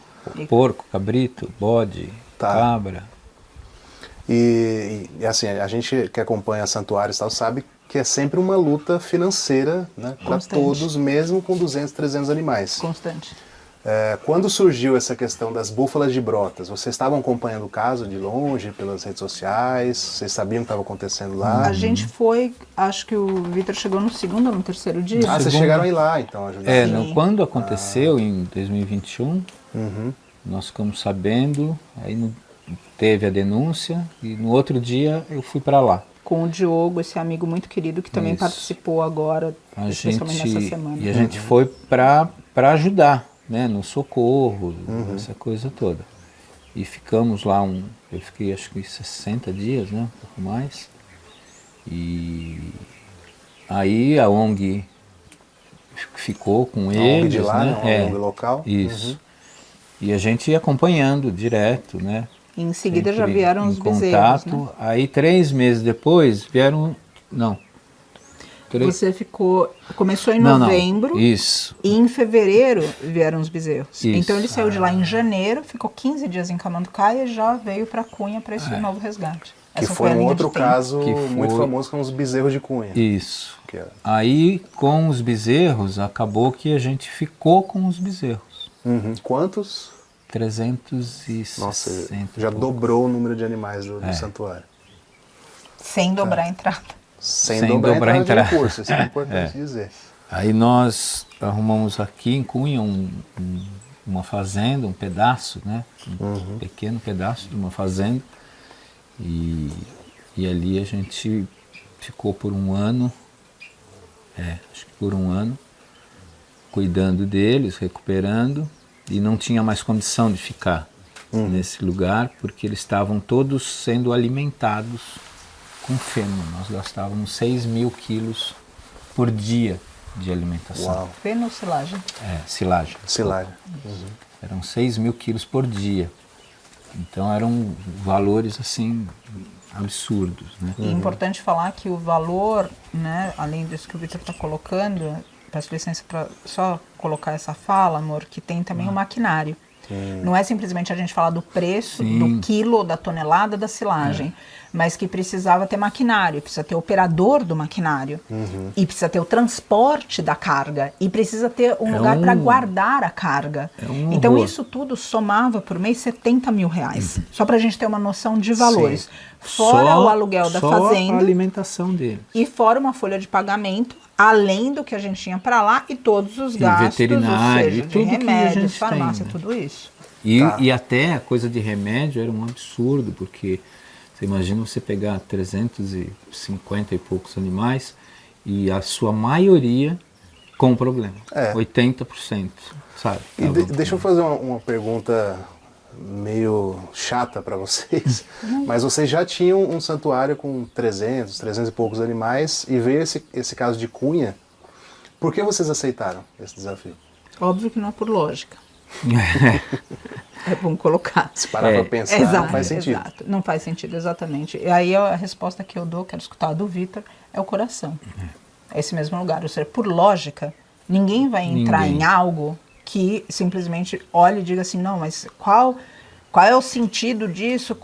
porco, cabrito, bode, Tá. cabra. E assim, a gente que acompanha santuários e tal sabe que é sempre uma luta financeira, né, para Constante. todos, mesmo com 200, 300 animais. Constante. Quando surgiu essa questão das búfalas de Brotas, vocês estavam acompanhando o caso de longe, pelas redes sociais? Vocês sabiam o que estava acontecendo lá? A gente foi, acho que o Vitor chegou no segundo ou no terceiro dia. Ah, vocês segundo- chegaram a ir lá, então, ajudar. Não, quando aconteceu, em 2021, Uhum. nós ficamos sabendo, aí teve a denúncia, e no outro dia eu fui para lá. Com o Diogo, esse amigo muito querido que também Isso. participou agora, A especialmente gente, nessa semana. e a gente foi para ajudar, né, no socorro, essa coisa toda. E ficamos lá, eu fiquei acho que 60 dias, né, um pouco mais. E aí a ONG ficou com A eles, ONG de lá, né? né? A ONG local. Isso. E a gente ia acompanhando direto, né? E em seguida já Sempre vieram em os bezerros, contato. né? Aí 3 meses depois vieram, não. Você começou em Não, novembro Isso. e em fevereiro vieram os bezerros. Isso. Então ele saiu de lá em janeiro, ficou 15 dias em Camanducaia e já veio para Cunha para esse novo resgate. Que Essa foi a um linha outro de tempo. caso Que muito foi- famoso com os bezerros de Cunha. Isso. Que é- Aí com os bezerros, acabou que a gente ficou com os bezerros. Uhum. Quantos? 360. Nossa, e já pouco. dobrou o número de animais do santuário. Sem dobrar a entrada. Sem Sem dobrar, dobrar a a entrada de entrada. recurso, isso é importante dizer. Aí nós arrumamos aqui em Cunha uma fazenda, um pedaço, né? Um pequeno pedaço de uma fazenda. E ali a gente ficou por um ano, acho que por um ano, cuidando deles, recuperando, e não tinha mais condição de ficar nesse lugar, porque eles estavam todos sendo alimentados com feno. Nós gastávamos 6.000 quilos por dia de alimentação. Uau. Fenocilagem. Silagem. Silagem. Eram 6.000 quilos por dia. Então eram valores assim absurdos, né? E é importante falar que o valor, né, além disso que o Vitor está colocando, peço licença para só colocar essa fala, amor, que tem também o maquinário. Não é simplesmente a gente falar do preço, Sim. do quilo, da tonelada da silagem, mas que precisava ter maquinário, precisa ter operador do maquinário, e precisa ter o transporte da carga, e precisa ter um lugar para guardar a carga. Então horror. isso tudo somava por mês 70 mil reais, só para a gente ter uma noção de valores. Sim. Fora Só- o aluguel da só fazenda. a alimentação deles. E fora uma folha de pagamento, além do que a gente tinha para lá e todos os gastos, veterinário, ou seja, e de tudo que a remédios, gente farmácia, tem, né? tudo isso. E até a coisa de remédio era um absurdo, porque você imagina você pegar 350 e poucos animais e a sua maioria com problema. 80%, sabe? E deixa eu fazer uma pergunta meio chata para vocês, mas vocês já tinham um santuário com 300 e poucos animais e veio esse caso de Cunha. Por que vocês aceitaram esse desafio? Óbvio que não é por lógica. É bom colocar. Se parar para pensar, não faz sentido. Exato, não faz sentido, exatamente. E aí a resposta que eu dou, quero escutar do Vitor, é o coração. É esse mesmo lugar. Ou seja, por lógica, ninguém vai entrar em algo que simplesmente olhe e diga assim, não, mas qual é o sentido disso?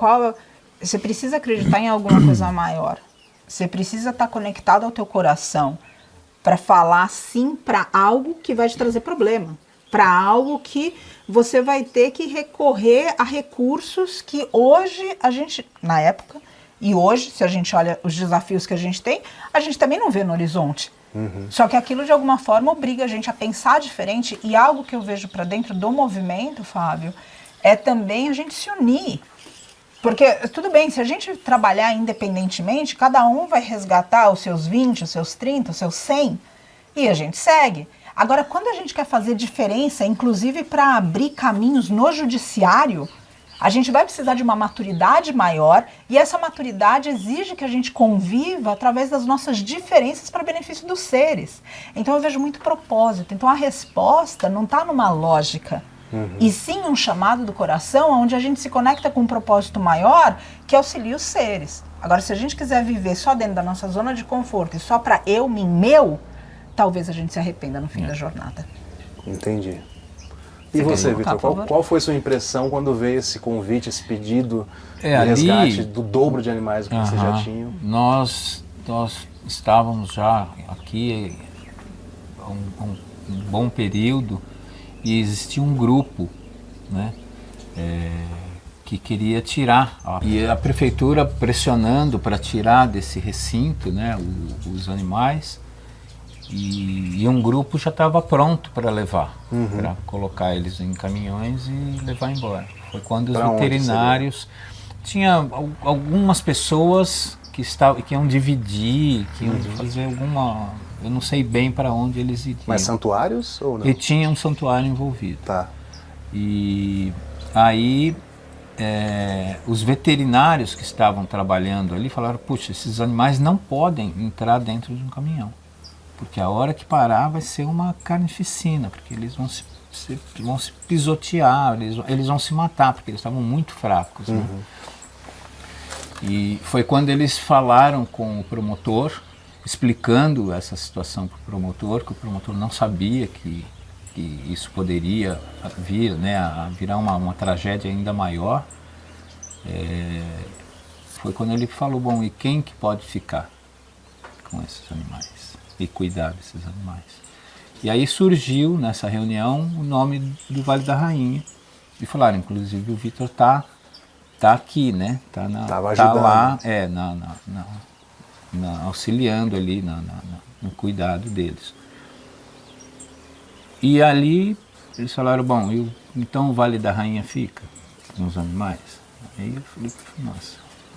Você precisa acreditar em alguma coisa maior. Você precisa estar conectado ao teu coração para falar sim para algo que vai te trazer problema. Para algo que você vai ter que recorrer a recursos que hoje a gente, na época, e hoje, se a gente olha os desafios que a gente tem, a gente também não vê no horizonte. Só que aquilo, de alguma forma, obriga a gente a pensar diferente. E algo que eu vejo para dentro do movimento, Fábio, é também a gente se unir. Porque, tudo bem, se a gente trabalhar independentemente, cada um vai resgatar os seus 20, os seus 30, os seus 100, e a gente segue. Agora, quando a gente quer fazer diferença, inclusive para abrir caminhos no judiciário, a gente vai precisar de uma maturidade maior, e essa maturidade exige que a gente conviva através das nossas diferenças para benefício dos seres. Então eu vejo muito propósito. Então a resposta não está numa lógica, e sim um chamado do coração, onde a gente se conecta com um propósito maior que auxilia os seres. Agora, se a gente quiser viver só dentro da nossa zona de conforto e só para eu, mim, meu, talvez a gente se arrependa no fim da jornada. Entendi. E você, colocar, Vitor, por favor? qual foi sua impressão quando veio esse convite, esse pedido de ali- resgate do dobro de animais que vocês já tinham? Nós estávamos já aqui há um bom período e existia um grupo, né, que queria tirar. E a prefeitura pressionando para tirar desse recinto, né, os animais. E um grupo já estava pronto para levar, para colocar eles em caminhões e levar embora. Foi quando os Pra onde veterinários... Tinha algumas pessoas que iam dividir, que iam fazer alguma... Eu não sei bem para onde eles iriam. Mas santuários ou não? E tinha um santuário envolvido. Tá. E aí os veterinários que estavam trabalhando ali falaram, puxa, esses animais não podem entrar dentro de um caminhão. Porque a hora que parar vai ser uma carnificina, porque eles vão se pisotear, eles vão se matar, porque eles estavam muito fracos. Né? E foi quando eles falaram com o promotor, explicando essa situação para o promotor, que o promotor não sabia que isso poderia vir, né, a virar uma tragédia ainda maior. Foi quando ele falou, bom, e quem que pode ficar com esses animais e cuidar desses animais? E aí surgiu nessa reunião o nome do Vale da Rainha e falaram, inclusive o Vitor tá aqui, né? Tava tá ajudando. lá, auxiliando ali no cuidado deles. E ali eles falaram, bom, então o Vale da Rainha fica com os animais? Aí eu falei, nossa.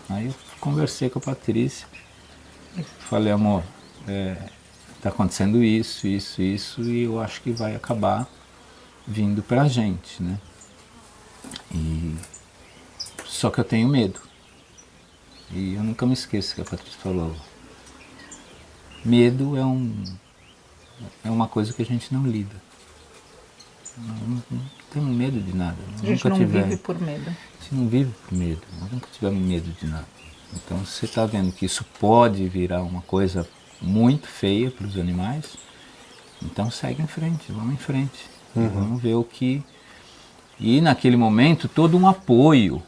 Aí eu conversei com a Patrícia, falei, amor, está acontecendo isso, e eu acho que vai acabar vindo pra gente, né? Só que eu tenho medo. E eu nunca me esqueço que a Patrícia falou, medo é uma coisa que a gente não lida. Não tenho medo de nada. A gente não vive por medo. A gente não vive por medo, nós nunca tivemos medo de nada. Então, se você está vendo que isso pode virar uma coisa muito feia para os animais, então segue em frente, vamos em frente. Vamos ver o que... E naquele momento, todo um apoio,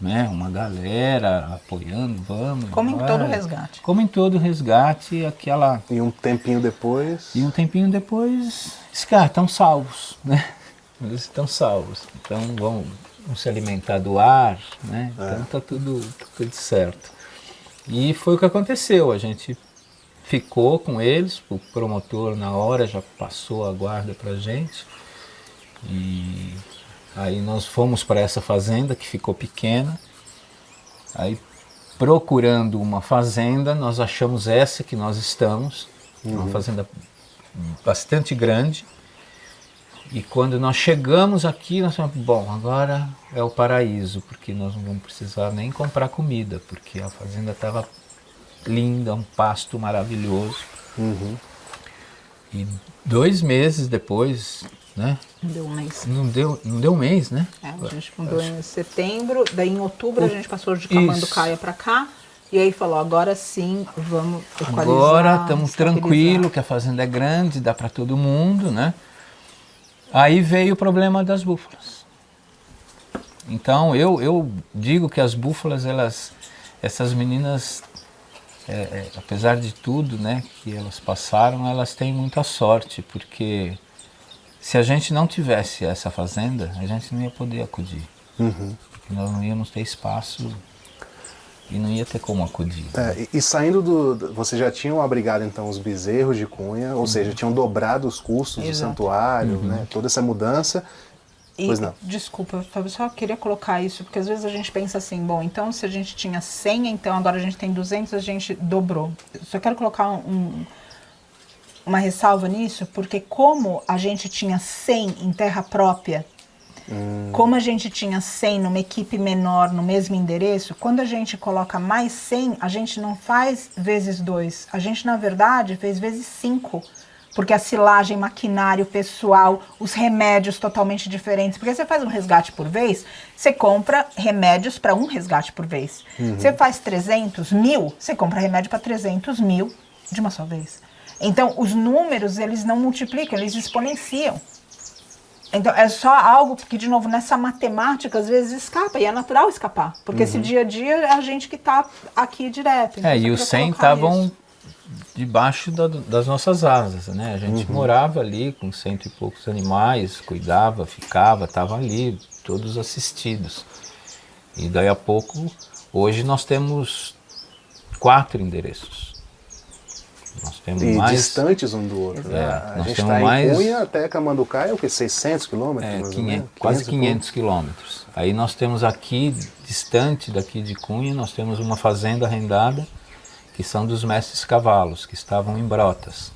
né? Uma galera apoiando, vamos... Como em todo resgate. Como em todo resgate, aquela... E um tempinho depois... Esses caras estão salvos, né? Eles estão salvos. Então vão se alimentar do ar, né? Então tá tudo certo. E foi o que aconteceu. A gente ficou com eles, o promotor na hora já passou a guarda pra gente. E aí nós fomos para essa fazenda que ficou pequena. Aí procurando uma fazenda, nós achamos essa que nós estamos, uma fazenda bastante grande. E quando nós chegamos aqui, nós falamos, bom, agora é o paraíso, porque nós não vamos precisar nem comprar comida, porque a fazenda estava linda, um pasto maravilhoso. E 2 meses depois, né? Não deu um mês. Não deu um mês, né? A gente mudou em setembro, daí em outubro a gente passou de Camanducaia para cá. E aí falou, agora sim, vamos equalizar. Agora estamos tranquilos, que a fazenda é grande, dá para todo mundo, né? Aí veio o problema das búfalas. Então eu digo que as búfalas, essas meninas, apesar de tudo, né, que elas passaram, elas têm muita sorte, porque se a gente não tivesse essa fazenda, a gente não ia poder acudir. Porque nós não íamos ter espaço e não ia ter como acudir. E saindo vocês já tinham abrigado então os bezerros de Cunha, ou seja, tinham dobrado os custos do santuário, né? Toda essa mudança. Pois não. Desculpa, Fábio, só queria colocar isso, porque às vezes a gente pensa assim, bom, então se a gente tinha 100, então agora a gente tem 200, a gente dobrou. Só quero colocar uma ressalva nisso, porque como a gente tinha 100 em terra própria, como a gente tinha 100 numa equipe menor, no mesmo endereço, quando a gente coloca mais 100, a gente não faz vezes 2. A gente, na verdade, fez vezes 5. Porque a silagem, maquinário, pessoal, os remédios totalmente diferentes. Porque você faz um resgate por vez, você compra remédios para um resgate por vez. Você faz 300 mil, você compra remédio para 300 mil de uma só vez. Então, os números, eles não multiplicam, eles exponenciam. Então, é só algo que, de novo, nessa matemática, às vezes escapa, e é natural escapar, porque esse dia a dia é a gente que está aqui direto. Então, E os 100 estavam debaixo das nossas asas, né? A gente morava ali com 100 e poucos animais, cuidava, ficava, estava ali, todos assistidos. E daí a pouco, hoje nós temos 4 endereços. Nós temos E mais distantes um do outro, né? A nós gente temos está mais- em Cunha até Camanducaia, o que, 600 quilômetros? mais ou menos? quase 500 e 500 quilômetros. Aí nós temos aqui, distante daqui de Cunha, nós temos uma fazenda arrendada, que são dos mestres cavalos, que estavam em Brotas.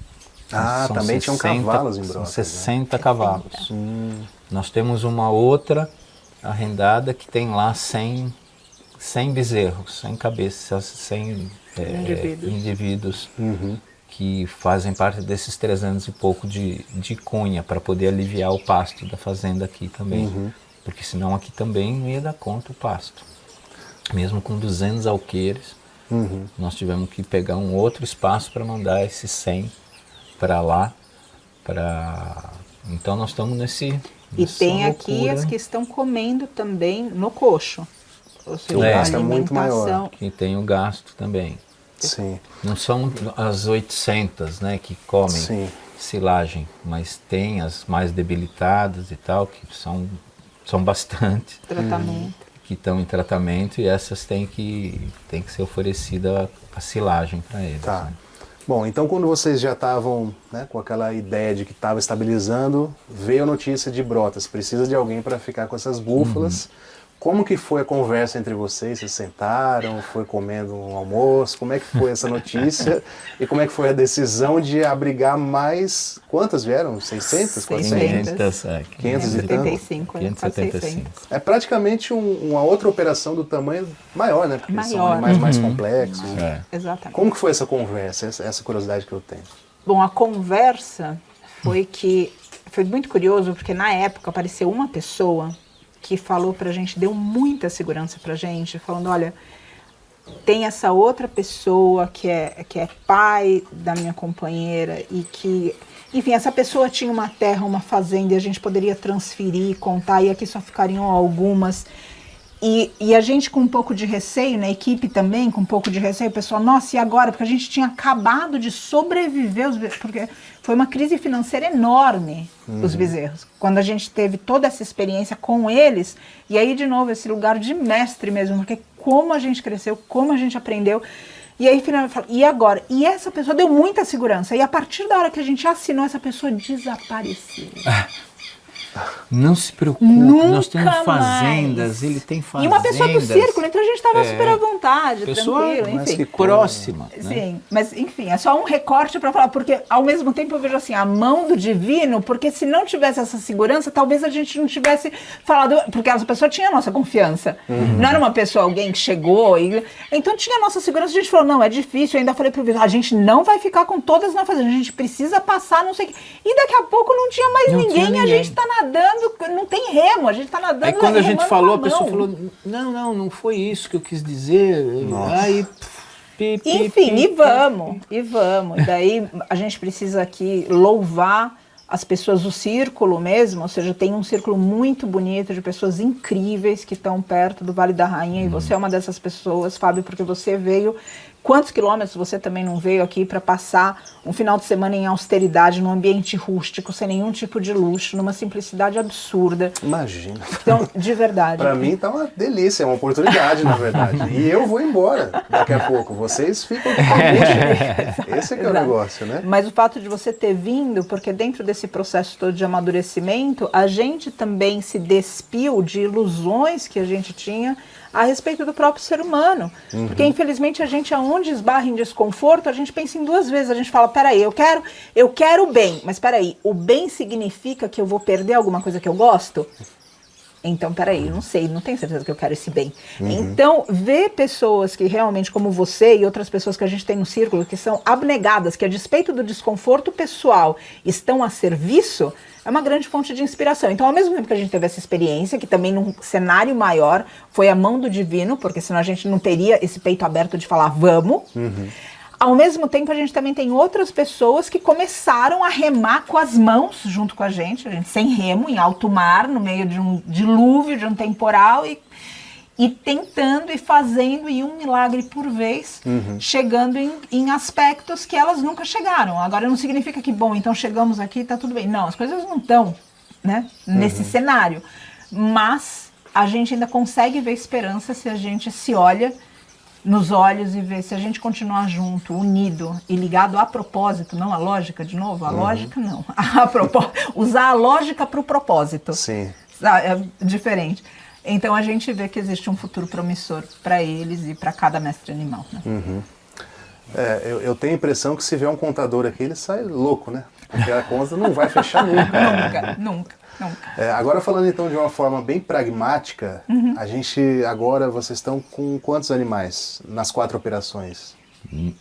Ah, São também tinham cavalos em são Brotas, 60 cavalos. Nós temos uma outra arrendada que tem lá 100 bezerros, 100 cabeças, 100 indivíduos que fazem parte desses 300 e pouco de Cunha, para poder aliviar o pasto da fazenda aqui também. Porque senão aqui também não ia dar conta o pasto. Mesmo com 200 alqueires, nós tivemos que pegar um outro espaço para mandar esses 100 para lá. Então nós estamos E nessa tem aqui loucura. as que estão comendo também no coxo. Ou seja, O a gasto é muito maior. alimentação. Que tem o gasto também. Sim. Não são as 800, né, que comem Sim. silagem, mas tem as mais debilitadas e tal, que são bastante, Tratamento. que estão em tratamento, e essas têm que ser oferecida a silagem para eles. Tá. Né? Bom, então quando vocês já estavam, né, com aquela ideia de que estava estabilizando, veio a notícia de Brotas, precisa de alguém para ficar com essas búfalas. Como que foi a conversa entre vocês? Vocês sentaram, foi comendo um almoço? Como é que foi essa notícia? E como é que foi a decisão de abrigar mais... Quantas vieram? 600? 400? 500 e tanto? 575, né? 575. É praticamente uma outra operação do tamanho maior, né? Porque são Maior. animais mais complexos. Exatamente. Como que foi essa conversa? Essa curiosidade que eu tenho. Bom, a conversa foi muito curioso, porque na época apareceu uma pessoa que falou pra gente, deu muita segurança pra gente, falando, olha, tem essa outra pessoa que é pai da minha companheira e que, enfim, essa pessoa tinha uma terra, uma fazenda, e a gente poderia transferir, contar, e aqui só ficariam algumas. E a gente com um pouco de receio, na equipe também com um pouco de receio, o pessoal, nossa, e agora? Porque a gente tinha acabado de sobreviver, porque foi uma crise financeira enorme, os bezerros. Quando a gente teve toda essa experiência com eles, e aí de novo esse lugar de mestre mesmo, porque como a gente cresceu, como a gente aprendeu. E aí finalmente eu falo, e agora? E essa pessoa deu muita segurança, e a partir da hora que a gente assinou, essa pessoa desapareceu. Não se preocupe, Nunca nós temos fazendas, mais. ele tem E fazendas. uma pessoa do círculo, então a gente estava super à vontade, Pessoa tranquilo, mas enfim. que coisa. próxima. Né? Sim, mas enfim, é só um recorte para falar, porque ao mesmo tempo eu vejo assim, a mão do divino, porque se não tivesse essa segurança, talvez a gente não tivesse falado, porque essa pessoa tinha a nossa confiança. Não era uma pessoa, alguém que chegou, então tinha a nossa segurança, a gente falou, não, é difícil, eu ainda falei pro Vitor, a gente não vai ficar com todas na fazenda, a gente precisa passar, não sei o quê. E daqui a pouco não tinha mais ninguém, a gente tá nadando, não tem remo, a gente tá nadando. Aí quando a gente remando falou, a com pessoa mão. falou, não foi isso que eu quis dizer. Aí, Enfim, e vamos. E daí a gente precisa aqui louvar as pessoas do círculo mesmo, ou seja, tem um círculo muito bonito de pessoas incríveis que estão perto do Vale da Rainha, e você é uma dessas pessoas, Fábio, porque você veio. Quantos quilômetros você também não veio aqui para passar um final de semana em austeridade, num ambiente rústico, sem nenhum tipo de luxo, numa simplicidade absurda. Imagina. Então, de verdade. Para mim tá uma delícia, é uma oportunidade, na verdade. E eu vou embora daqui a pouco. Vocês ficam com a Esse é que é o negócio, né? Mas o fato de você ter vindo, porque dentro desse processo todo de amadurecimento, a gente também se despiu de ilusões que a gente tinha a respeito do próprio ser humano. Porque, infelizmente, a gente, aonde esbarra em desconforto, a gente pensa em duas vezes. A gente fala, peraí, eu quero o bem. Mas peraí, o bem significa que eu vou perder alguma coisa que eu gosto? Então, peraí, não sei, não tenho certeza que eu quero esse bem. Então, ver pessoas que realmente, como você e outras pessoas que a gente tem no círculo, que são abnegadas, que a despeito do desconforto pessoal, estão a serviço, é uma grande fonte de inspiração. Então, ao mesmo tempo que a gente teve essa experiência, que também num cenário maior, foi a mão do divino, porque senão a gente não teria esse peito aberto de falar, vamos. Ao mesmo tempo, a gente também tem outras pessoas que começaram a remar com as mãos junto com a gente sem remo, em alto mar, no meio de um dilúvio, de um temporal, e tentando e fazendo, e um milagre por vez, chegando em aspectos que elas nunca chegaram. Agora não significa que, bom, então chegamos aqui, tá tudo bem. Não, as coisas não estão, né, nesse cenário. Mas a gente ainda consegue ver esperança se a gente se olha nos olhos e ver se a gente continuar junto, unido e ligado a propósito, não a lógica, de novo, a lógica não. Usar a lógica para o propósito. Sim. É diferente. Então a gente vê que existe um futuro promissor para eles e para cada mestre animal. Né? Eu tenho a impressão que se vier um contador aqui, ele sai louco, né? Porque a conta não vai fechar nunca. Nunca. Agora falando então de uma forma bem pragmática, vocês estão com quantos animais nas 4 operações?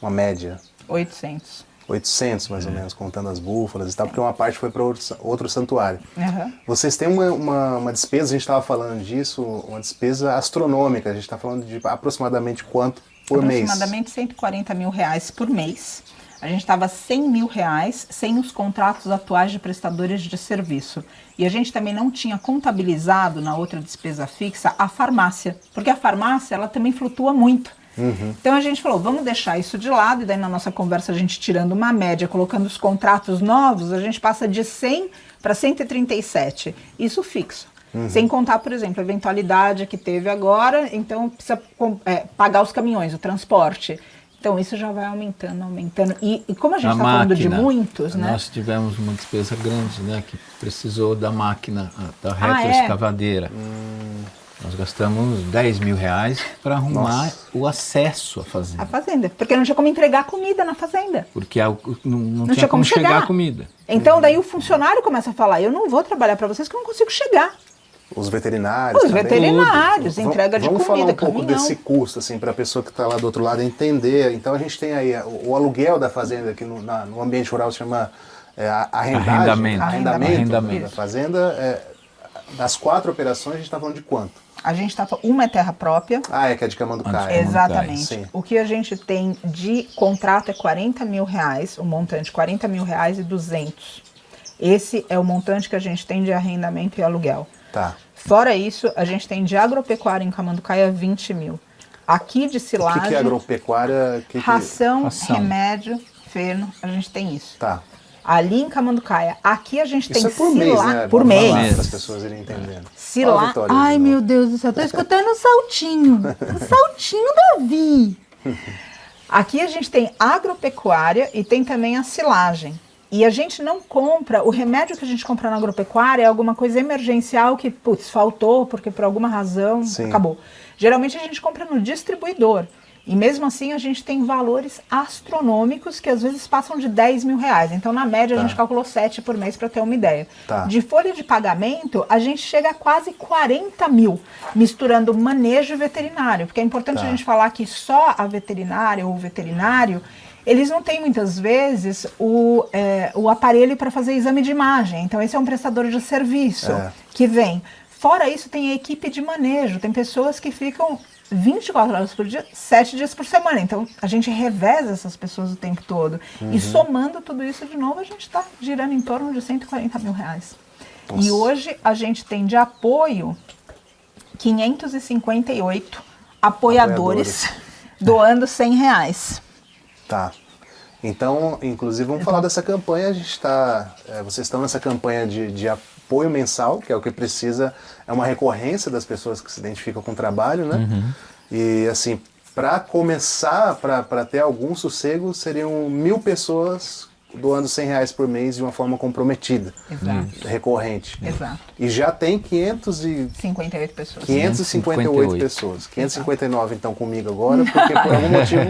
Uma média? 800. 800 mais ou menos, contando as búfalas e tal, porque uma parte foi para outro santuário. Uhum. Vocês têm uma despesa, a gente estava falando disso, uma despesa astronômica, a gente está falando de aproximadamente quanto por mês? Aproximadamente R$140 mil por mês. A gente estava R$100 mil sem os contratos atuais de prestadores de serviço. E a gente também não tinha contabilizado na outra despesa fixa a farmácia, porque a farmácia ela também flutua muito. Então a gente falou, vamos deixar isso de lado, e daí na nossa conversa a gente tirando uma média, colocando os contratos novos, a gente passa de 100 para 137, isso fixo. Sem contar, por exemplo, a eventualidade que teve agora, então precisa pagar os caminhões, o transporte. Então isso já vai aumentando. E como a gente está falando de muitos, né? Nós tivemos uma despesa grande, né? Que precisou da máquina, da retroescavadeira. Nós gastamos R$10 mil para arrumar o acesso à fazenda. A fazenda, porque não tinha como entregar comida na fazenda. Porque não tinha como chegar a comida. Então daí o funcionário começa a falar, eu não vou trabalhar para vocês que eu não consigo chegar. Os veterinários Os veterinários, entrega de comida, Vamos falar um pouco caminhão. desse custo, assim, para a pessoa que está lá do outro lado entender. Então a gente tem aí o aluguel da fazenda, que no ambiente rural se chama arrendamento da fazenda. Das 4 operações, a gente está falando de quanto? A gente está falando, uma é terra própria. Que é de Camanducaia. Exatamente. Sim. O que a gente tem de contrato é R$40 mil, o montante R$40 mil e 200. Esse é o montante que a gente tem de arrendamento e aluguel. Tá. Fora isso, a gente tem de agropecuária em Camanducaia R$20 mil. Aqui de silagem... O que é agropecuária? Ração, remédio, ferno, a gente tem isso. Tá. Ali em Camanducaia. Aqui a gente tem isso é por mês, né? Por mês. Para as pessoas irem entendendo. Ai, meu Deus do céu, tô escutando um saltinho. Um saltinho, Davi. Aqui a gente tem agropecuária e tem também a silagem. E a gente não compra, o remédio que a gente compra na agropecuária é alguma coisa emergencial que, faltou, porque por alguma razão acabou. Geralmente a gente compra no distribuidor. E mesmo assim a gente tem valores astronômicos que às vezes passam de R$10 mil. Então na média a gente calculou 7 por mês para ter uma ideia. De folha de pagamento a gente chega a quase R$40 mil, misturando manejo e veterinário. Porque é importante a gente falar que só a veterinária ou o veterinário, eles não têm muitas vezes o aparelho para fazer exame de imagem. Então esse é um prestador de serviço que vem. Fora isso tem a equipe de manejo, tem pessoas que ficam 24 horas por dia, 7 dias por semana. Então, a gente reveza essas pessoas o tempo todo. E somando tudo isso de novo, a gente está girando em torno de R$140 mil. Nossa. E hoje a gente tem de apoio 558 apoiadores doando R$100. Tá. Então, inclusive, vamos falar dessa campanha. A gente está... vocês estão nessa campanha de apoio mensal, que é o que precisa, é uma recorrência das pessoas que se identificam com o trabalho, né? E, assim, para começar, para ter algum sossego, seriam 1.000 pessoas doando R$100 por mês de uma forma comprometida, recorrente. Exato. E já tem 558 pessoas. 558 pessoas. 559 então comigo agora, porque por algum motivo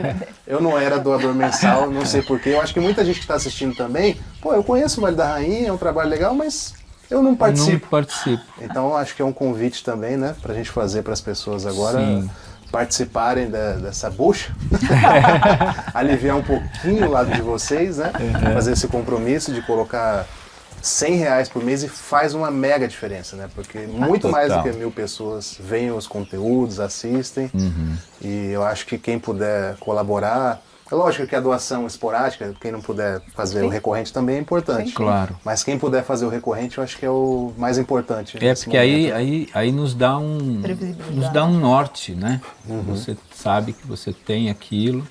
eu não era doador mensal, não sei porquê. Eu acho que muita gente que está assistindo também, eu conheço o Vale da Rainha, é um trabalho legal, mas eu não participo. Não participo. Então acho que é um convite também, né, pra gente fazer para as pessoas agora participarem dessa bucha, aliviar um pouquinho o lado de vocês, né, fazer esse compromisso de colocar R$100 por mês e faz uma mega diferença, né, porque muito mais do que 1.000 pessoas veem os conteúdos, assistem, e eu acho que quem puder colaborar, É lógico que a doação esporádica, quem não puder fazer o recorrente também é importante. Sim. Claro. Mas quem puder fazer o recorrente, eu acho que é o mais importante. É, porque aí nos dá um norte, né? Você sabe que você tem aquilo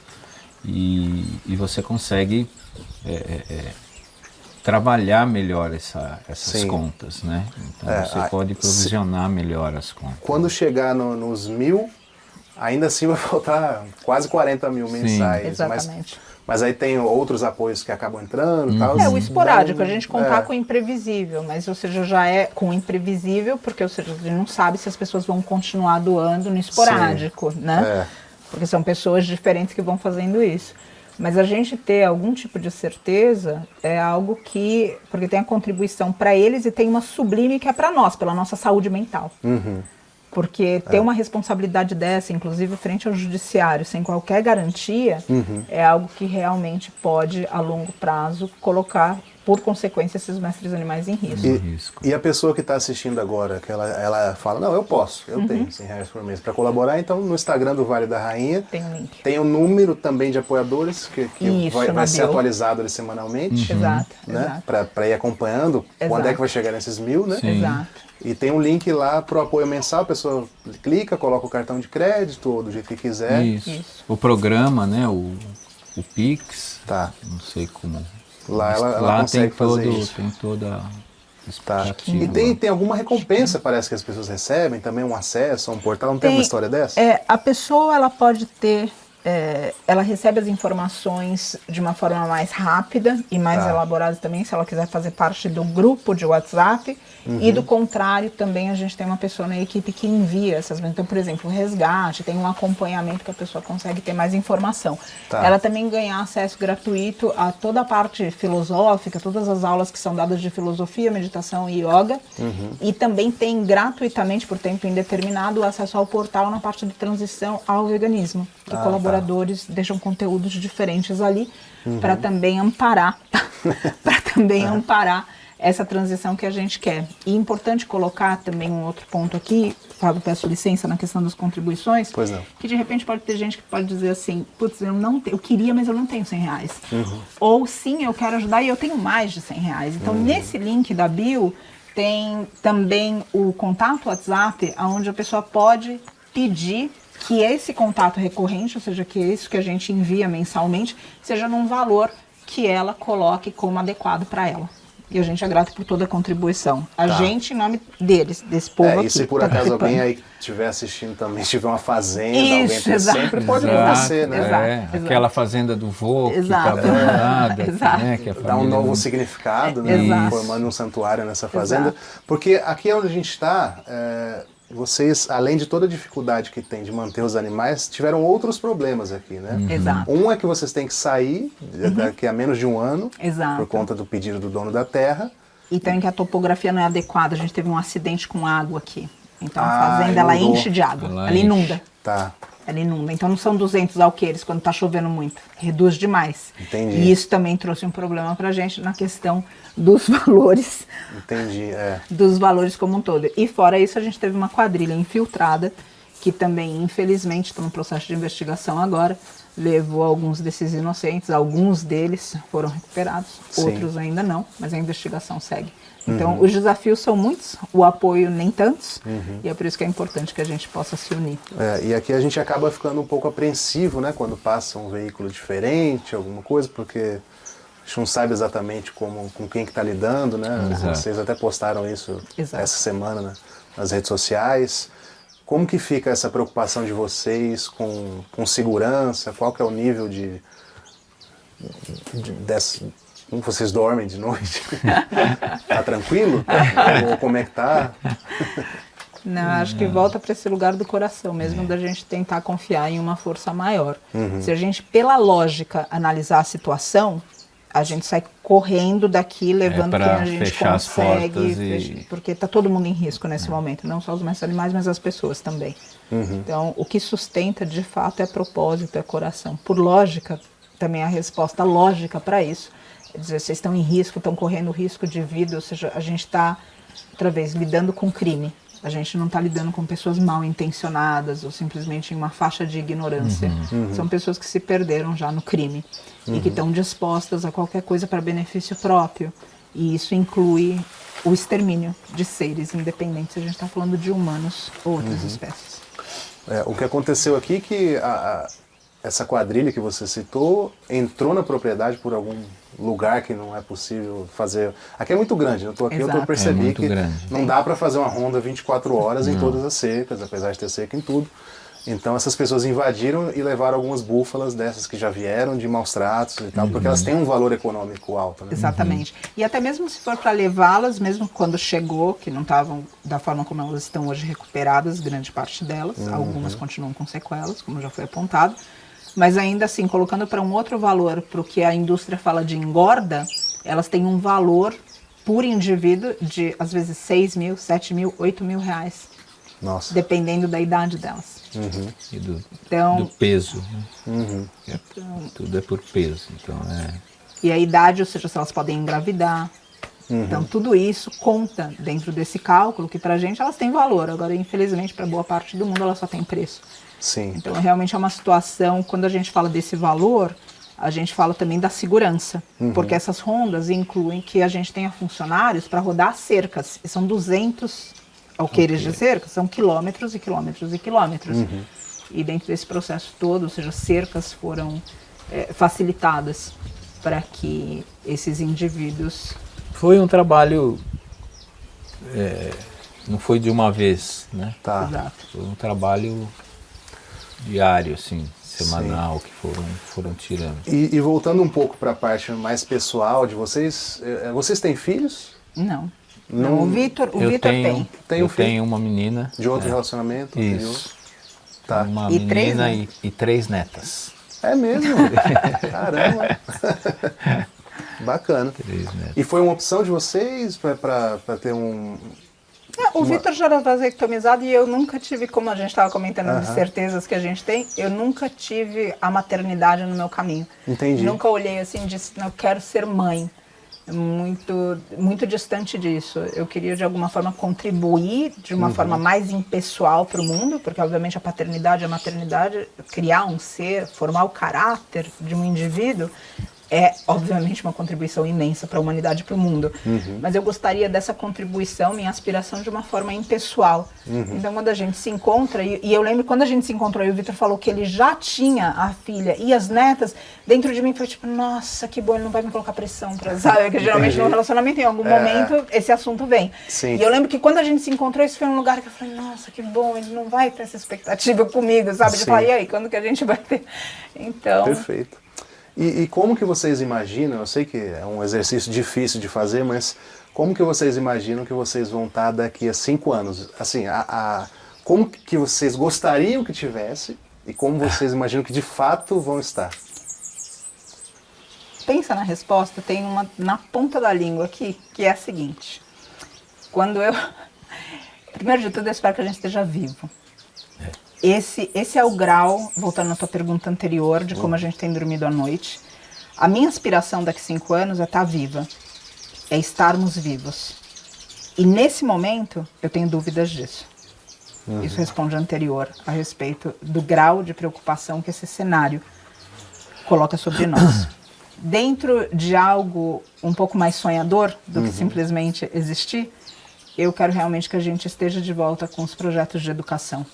e você consegue trabalhar melhor essas contas, né? Então você pode provisionar melhor as contas. Quando chegar nos 1.000, ainda assim vai faltar quase 40 mil mensais. Exatamente. Mas aí tem outros apoios que acabam entrando e tal. O esporádico, a gente contar com o imprevisível, mas ou seja, já é com o imprevisível, porque ou seja, a gente não sabe se as pessoas vão continuar doando no esporádico, né? Porque são pessoas diferentes que vão fazendo isso. Mas a gente ter algum tipo de certeza é algo que... Porque tem a contribuição para eles e tem uma sublime que é para nós, pela nossa saúde mental. Porque ter uma responsabilidade dessa, inclusive frente ao judiciário, sem qualquer garantia, é algo que realmente pode, a longo prazo, colocar, por consequência, esses mestres animais em risco. E a pessoa que está assistindo agora, que ela fala, não, eu posso, eu tenho R$100 por mês para colaborar, então no Instagram do Vale da Rainha tem um link. Tem o número também de apoiadores, que vai ser atualizado semanalmente. Exato. Para ir acompanhando quando é que vai chegar nesses 1.000, né? Exato. E tem um link lá para o apoio mensal, a pessoa clica, coloca o cartão de crédito, ou do jeito que quiser. Isso. O programa, né? O Pix. Tá. Não sei como. Lá ela consegue fazer isso. Tem toda Tá. E tem alguma recompensa, parece que as pessoas recebem, também um acesso a um portal, não tem uma história dessa? A pessoa ela pode ter, ela recebe as informações de uma forma mais rápida e mais elaborada também, se ela quiser fazer parte do grupo de WhatsApp. E do contrário, também a gente tem uma pessoa na equipe que envia essas... Então, por exemplo, o resgate, tem um acompanhamento que a pessoa consegue ter mais informação. Ela também ganha acesso gratuito a toda a parte filosófica, todas as aulas que são dadas de filosofia, meditação e yoga. E também tem gratuitamente, por tempo indeterminado, acesso ao portal na parte de transição ao veganismo. Que colaboradores deixam conteúdos diferentes ali para também amparar, essa transição que a gente quer. E é importante colocar também um outro ponto aqui, Fábio, peço licença na questão das contribuições, pois não. Que de repente pode ter gente que pode dizer assim, putz, eu queria, mas eu não tenho R$100. Ou sim, eu quero ajudar e eu tenho mais de R$100. Então, nesse link da bio, tem também o contato WhatsApp, onde a pessoa pode pedir que esse contato recorrente, ou seja, que isso que a gente envia mensalmente, seja num valor que ela coloque como adequado para ela. E a gente é grato por toda a contribuição. A gente, em nome deles, desse povo aqui. E se por acaso alguém aí estiver assistindo também, tiver uma fazenda, alguém sempre pode acontecer, né? Aquela fazenda do vô que está abandonada, né? Que dá um novo significado, né? Formando um santuário nessa fazenda. Porque aqui onde a gente está, vocês, além de toda a dificuldade que tem de manter os animais, tiveram outros problemas aqui, né? Exato. Um é que vocês têm que sair daqui a menos de um ano, por conta do pedido do dono da terra. E também que a topografia não é adequada, a gente teve um acidente com água aqui. Então a fazenda, ela enche de água, ela inunda. Ela inunda. Então não são 200 alqueires quando está chovendo muito, reduz demais. Entendi. E isso também trouxe um problema para a gente na questão dos valores. Entendi, dos valores como um todo. E fora isso, a gente teve uma quadrilha infiltrada, que também, infelizmente, está no processo de investigação agora, levou alguns desses inocentes, alguns deles foram recuperados, outros ainda não, mas a investigação segue. Então, os desafios são muitos, o apoio nem tantos, e é por isso que é importante que a gente possa se unir. E aqui a gente acaba ficando um pouco apreensivo, né, quando passa um veículo diferente, alguma coisa, porque a gente não sabe exatamente com quem que está lidando, né? Vocês até postaram isso essa semana, né, nas redes sociais. Como que fica essa preocupação de vocês com segurança? Qual que é o nível como vocês dormem de noite? Tá tranquilo? Ou como é que tá? Não, acho que volta para esse lugar do coração mesmo, da gente tentar confiar em uma força maior. Se a gente, pela lógica, analisar a situação, a gente sai correndo daqui, levando quem a gente consegue, porque está todo mundo em risco nesse momento, não só os mestres animais, mas as pessoas também. Então, o que sustenta, de fato, é propósito, é coração. Por lógica, também a resposta lógica para isso é dizer, vocês estão em risco, estão correndo risco de vida, ou seja, a gente está, outra vez, lidando com crime. A gente não está lidando com pessoas mal intencionadas ou simplesmente em uma faixa de ignorância. São pessoas que se perderam já no crime e que estão dispostas a qualquer coisa para benefício próprio. E isso inclui o extermínio de seres, independente se a gente está falando de humanos ou outras espécies. O que aconteceu aqui é que essa quadrilha que você citou entrou na propriedade por algum lugar que não é possível fazer. Aqui é muito grande, eu estou aqui, Exato. eu percebi que grande. não dá para fazer uma ronda 24 horas em todas as cercas, apesar de ter cerca em tudo. Então essas pessoas invadiram e levaram algumas búfalas dessas que já vieram de maus tratos e tal, porque elas têm um valor econômico alto, né? Exatamente. E até mesmo se for para levá-las, mesmo quando chegou, que não estavam da forma como elas estão hoje recuperadas, grande parte delas, algumas continuam com sequelas, como já foi apontado, mas ainda assim, colocando para um outro valor, para o que a indústria fala de engorda, elas têm um valor por indivíduo de, às vezes, 6 mil, 7 mil, 8 mil reais, Nossa. dependendo da idade delas. E do Então, peso. Né? Tudo é por peso. Então, e a idade, ou seja, se elas podem engravidar. Então, tudo isso conta dentro desse cálculo, que pra gente elas têm valor. Agora, infelizmente, para boa parte do mundo, elas só têm preço. Sim. Então, realmente é uma situação, quando a gente fala desse valor, a gente fala também da segurança. Porque essas rondas incluem que a gente tenha funcionários para rodar cercas. E são 200 alqueires de cerca, são quilômetros e quilômetros e quilômetros. E dentro desse processo todo, ou seja, cercas foram facilitadas para que esses indivíduos... foi um trabalho, não foi de uma vez, né? Tá. Exato. Foi um trabalho diário, assim, semanal, que foram tirando. E voltando um pouco para a parte mais pessoal de vocês, vocês têm filhos? Não. Não, O Vitor tem. Tem um eu filho? tenho uma menina. De outro relacionamento? anterior? Isso. Tá. Uma E três menina netos. e 3 netas. É mesmo? Caramba! Bacana. 3 netas. E foi uma opção de vocês para ter um... O Vitor já era vasectomizado e eu nunca tive, como a gente estava comentando, de certezas que a gente tem, eu nunca tive a maternidade no meu caminho. Entendi. Nunca olhei assim e disse, não, eu quero ser mãe. Muito, muito distante disso. Eu queria, de alguma forma, contribuir de uma forma mais impessoal para o mundo, porque, obviamente, a paternidade e a maternidade, criar um ser, formar o caráter de um indivíduo, é, obviamente, uma contribuição imensa para a humanidade e para o mundo. Mas eu gostaria dessa contribuição, minha aspiração, de uma forma impessoal. Então, quando a gente se encontra, e eu lembro quando a gente se encontrou e o Vitor falou que ele já tinha a filha e as netas, dentro de mim foi tipo, nossa, que bom, ele não vai me colocar pressão, sabe? Porque geralmente no relacionamento, em algum momento, esse assunto vem. Sim. E eu lembro que quando a gente se encontrou, isso foi um lugar que eu falei, nossa, que bom, ele não vai ter essa expectativa comigo, sabe? De Sim. falar, e aí, quando que a gente vai ter? Então... Perfeito. E como que vocês imaginam, eu sei que é um exercício difícil de fazer, mas como que vocês imaginam que vocês vão estar daqui a 5 anos? Assim, como que vocês gostariam que tivesse e como vocês imaginam que de fato vão estar? Pensa na resposta, tem uma na ponta da língua aqui, que é a seguinte. Quando eu... Primeiro de tudo, eu espero que a gente esteja vivo. Esse é o grau, voltando à tua pergunta anterior, de como a gente tem dormido à noite. A minha aspiração daqui a 5 anos é estar viva, é estarmos vivos. E nesse momento, eu tenho dúvidas disso. Isso responde ao anterior, a respeito do grau de preocupação que esse cenário coloca sobre nós. Dentro de algo um pouco mais sonhador do que simplesmente existir, eu quero realmente que a gente esteja de volta com os projetos de educação.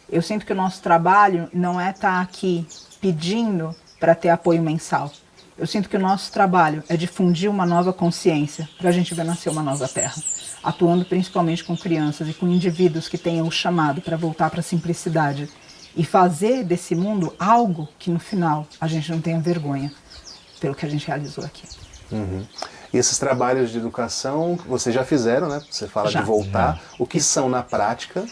Eu sinto que o nosso trabalho não é estar aqui pedindo para ter apoio mensal. Eu sinto que o nosso trabalho é difundir uma nova consciência para a gente ver nascer uma nova terra, atuando principalmente com crianças e com indivíduos que tenham o chamado para voltar para a simplicidade e fazer desse mundo algo que no final a gente não tenha vergonha pelo que a gente realizou aqui. E esses trabalhos de educação vocês já fizeram, né? Você fala Já. de voltar. O que são na prática?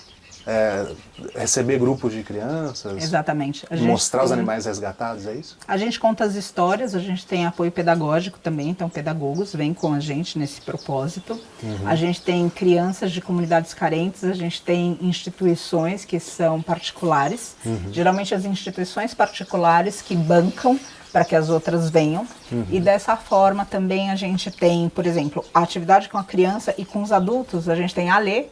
Receber grupos de crianças? Exatamente. Mostrar os animais resgatados, é isso? A gente conta as histórias, a gente tem apoio pedagógico também, então pedagogos vêm com a gente nesse propósito. A gente tem crianças de comunidades carentes, a gente tem instituições que são particulares. Geralmente as instituições particulares que bancam para que as outras venham. E dessa forma também a gente tem, por exemplo, a atividade com a criança e com os adultos. A gente tem a Alê,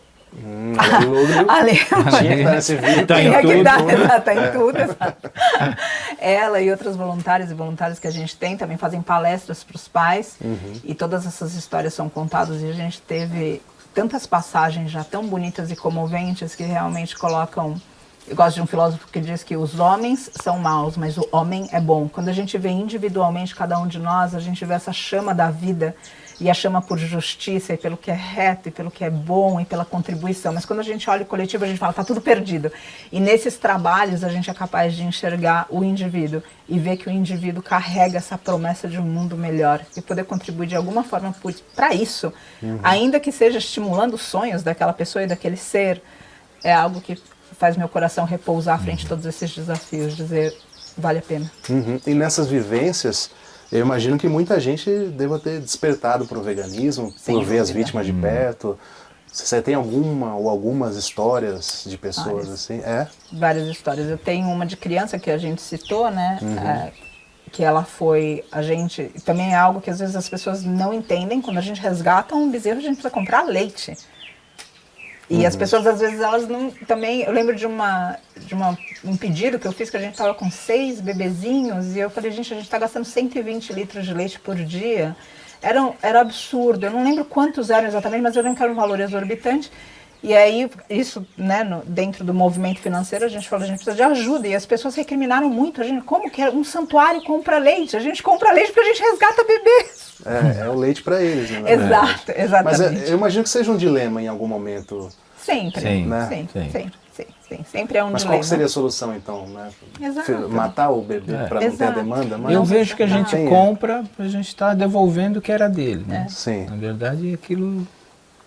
Ale, Tinha que estar nesse vídeo. Tá em tinha que tudo. dar, tá em tudo, exato. Ela e outras voluntárias e voluntários que a gente tem também fazem palestras para os pais e todas essas histórias são contadas e a gente teve tantas passagens já tão bonitas e comoventes que realmente colocam. Eu gosto de um filósofo que diz que os homens são maus, mas o homem é bom. Quando a gente vê individualmente cada um de nós, a gente vê essa chama da vida e a chama por justiça e pelo que é reto e pelo que é bom e pela contribuição. Mas quando a gente olha o coletivo, a gente fala, tá tudo perdido. E nesses trabalhos a gente é capaz de enxergar o indivíduo e ver que o indivíduo carrega essa promessa de um mundo melhor e poder contribuir de alguma forma para isso, ainda que seja estimulando os sonhos daquela pessoa e daquele ser, é algo que faz meu coração repousar frente a todos esses desafios, dizer, vale a pena. E nessas vivências, eu imagino que muita gente deva ter despertado para o veganismo, Sem por ver as dúvida. vítimas de perto. Você tem alguma ou algumas histórias de pessoas Várias. assim? É? Várias histórias. Eu tenho uma de criança que a gente citou, né? Que ela foi, a gente, também é algo que às vezes as pessoas não entendem, quando a gente resgata um bezerro, a gente precisa comprar leite. E as pessoas, às vezes, elas não, também, eu lembro de um pedido que eu fiz, que a gente estava com 6 bebezinhos, e eu falei, gente, a gente está gastando 120 litros de leite por dia. Era absurdo, eu não lembro quantos eram exatamente, mas eu lembro que era um valor exorbitante. E aí, isso, né, dentro do movimento financeiro, a gente falou, a gente precisa de ajuda. E as pessoas recriminaram muito, a gente, como que um santuário compra leite? A gente compra leite porque a gente resgata bebês. É o leite para eles, né? Exato, exatamente. Mas eu imagino que seja um dilema em algum momento. Sempre, Sim, né? sempre é um Mas dilema. qual que seria a solução então? Né? Exato. Matar o bebê para não ter a Exato. demanda? Mas Eu vejo que a gente tem, compra, a gente está devolvendo o que era dele, né? Sim. Na verdade, aquilo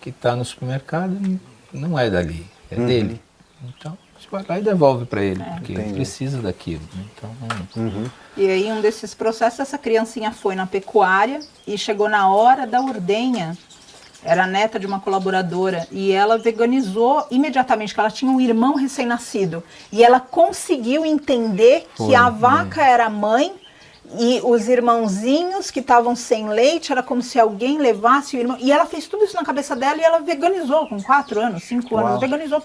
que está no supermercado não é dali, é dele. Então, você vai lá e devolve para ele, porque ele precisa daquilo. Né? Então, E aí, um desses processos, essa criancinha foi na pecuária e chegou na hora da ordenha. Era neta de uma colaboradora e ela veganizou imediatamente, que ela tinha um irmão recém-nascido. E ela conseguiu entender que a vaca era a mãe e os irmãozinhos que estavam sem leite, era como se alguém levasse o irmão. E ela fez tudo isso na cabeça dela e ela veganizou com 4 anos, 5 anos. Uau. Veganizou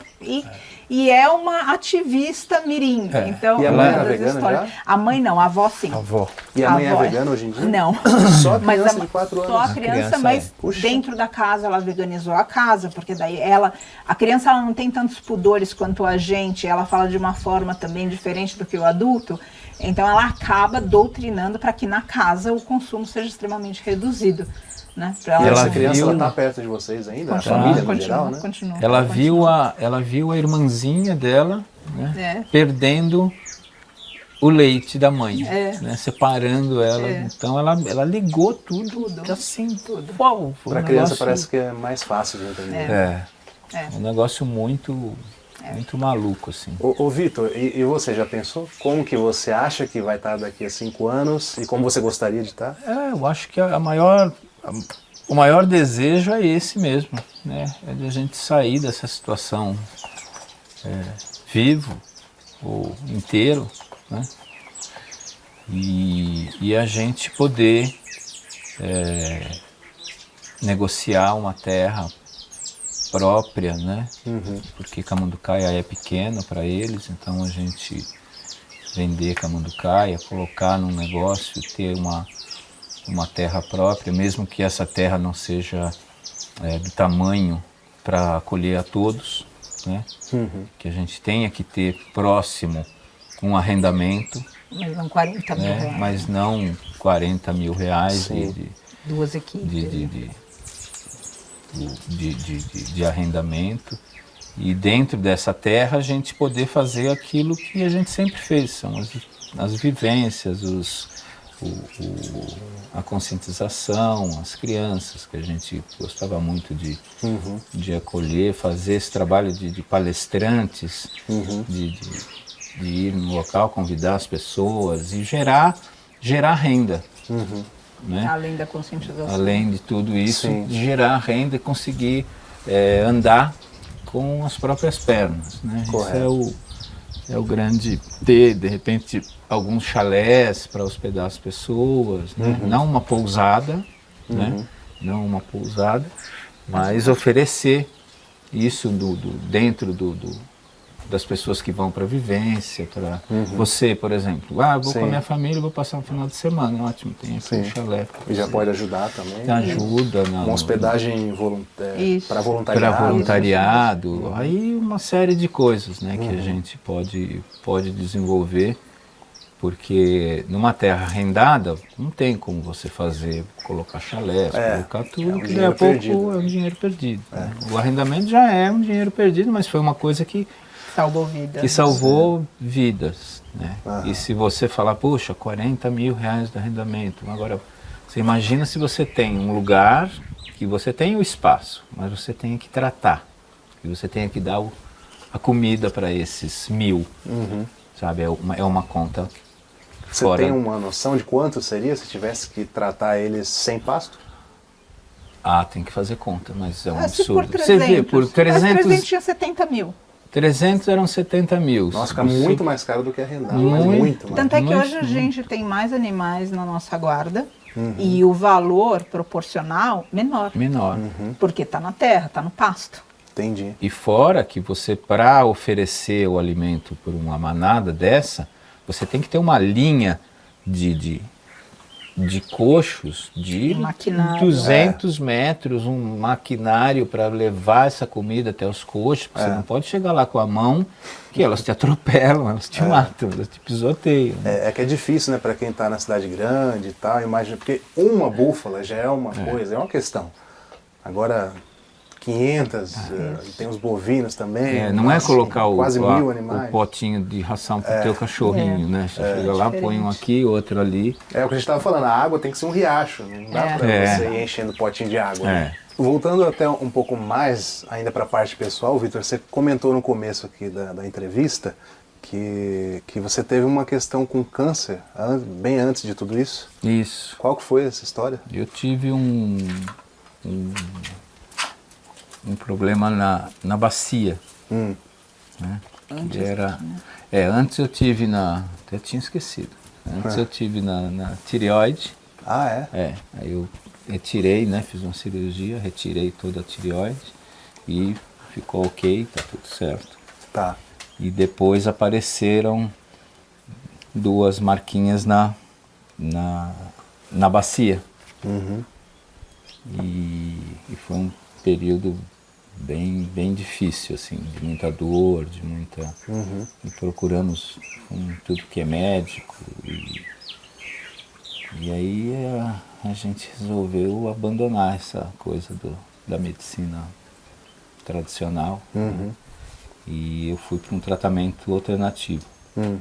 e é uma ativista mirim. Então, E a mãe uma era das vegana histórias. já? A mãe não, a avó sim. a avó. E a mãe é avó vegana hoje em dia? Não. Só a Mas criança de 4 anos. Só a criança, criança mas é. Puxa. dentro da casa ela veganizou a casa, porque daí a criança ela não tem tantos pudores quanto a gente, ela fala de uma forma também diferente do que o adulto, então ela acaba doutrinando para que na casa o consumo seja extremamente reduzido. Né? Pra E ela essa criança viu- ela tá perto de vocês ainda? continua, A família no continua, geral, né? continua, Ela continua. viu a irmãzinha dela, né, É. perdendo o leite da mãe, É. né, separando ela. É. Então ela ligou tudo, assim, tudo. Uau, foi Para um criança negócio- parece que é mais fácil de entender. É. É. Um negócio muito maluco, assim. Ô Vitor, e você já pensou como que você acha que vai estar daqui a 5 anos e como você gostaria de estar? Eu acho que o maior desejo é esse mesmo, né? É de a gente sair dessa situação vivo ou inteiro, né? E a gente poder negociar uma terra própria, né? Porque Camanducaia é pequeno para eles, então a gente vender Camanducaia, colocar num negócio, ter uma terra própria, mesmo que essa terra não seja do tamanho para acolher a todos, né? Que a gente tenha que ter próximo um arrendamento, Mas não 40 mil né? reais. Mas não 40 mil reais Sim. Duas equipes. de arrendamento, e dentro dessa terra a gente poder fazer aquilo que a gente sempre fez, são as vivências, a conscientização, as crianças, que a gente gostava muito de acolher, fazer esse trabalho de palestrantes, de ir no local, convidar as pessoas e gerar renda. Né? Além da conscientização. Além de tudo isso, Sim. gerar renda e conseguir andar com as próprias pernas. Né? Correto. Isso é o grande ter, de repente, alguns chalés para hospedar as pessoas, né? Não uma pousada, né? Não uma pousada, mas oferecer isso dentro das pessoas que vão para a vivência, para você, por exemplo. Eu vou com a minha família, vou passar um final de semana, ótimo, tem aqui um chalé. E já pode ajudar também. Ajuda. Uma hospedagem para voluntariado. Para voluntariado, aí uma série de coisas, né, que a gente pode desenvolver, porque numa terra arrendada não tem como você colocar chalés, colocar tudo, que daí a pouco é um dinheiro perdido. Né? O arrendamento já é um dinheiro perdido, mas foi uma coisa que salvou vidas. Né? E se você falar, puxa, 40 mil reais de arrendamento, agora você imagina se você tem um lugar que você tem o espaço, mas você tem que tratar, e você tem que dar a comida para esses 1.000, sabe? É uma conta. Você tem uma noção de quanto seria se tivesse que tratar eles sem pasto? Tem que fazer conta, mas é um absurdo. Por 300, você vê, por 300 tinha 70 mil. 300 eram 70 mil. Nossa, fica muito mais caro do que arrendar. Muito mais. Tanto é que hoje a gente tem mais animais na nossa guarda e o valor proporcional menor. Porque está na terra, está no pasto. Entendi. E fora que você, para oferecer o alimento por uma manada dessa, você tem que ter uma linha de coxos de 200 metros, um maquinário para levar essa comida até os coxos. Você não pode chegar lá com a mão, que elas te atropelam, elas te matam, elas te pisoteiam. Né? É que é difícil, né, para quem está na cidade grande e tal, imagina, porque uma búfala já é uma coisa, é uma questão. Agora, 500, tem os bovinos também. Não é colocar quase 1.000 o animais. potinho de ração para o teu cachorrinho, né? Você chega lá, põe um aqui, outro ali. É o que a gente estava falando, a água tem que ser um riacho, não dá para você ir enchendo o potinho de água. Né? Voltando até um pouco mais, ainda para a parte pessoal, Vitor, você comentou no começo aqui da entrevista que você teve uma questão com câncer, bem antes de tudo isso. Isso. Qual que foi essa história? Eu tive um problema na bacia. Né? Antes, antes eu tive até tinha esquecido. Antes eu tive na tireoide. Aí eu retirei, né? Fiz uma cirurgia, retirei toda a tireoide e ficou ok, tá tudo certo. Tá. E depois apareceram 2 marquinhas na bacia. E foi um período bem difícil, assim, de muita dor, de muita... E procuramos tudo que é médico. E aí a gente resolveu abandonar essa coisa da medicina tradicional. E eu fui para um tratamento alternativo. E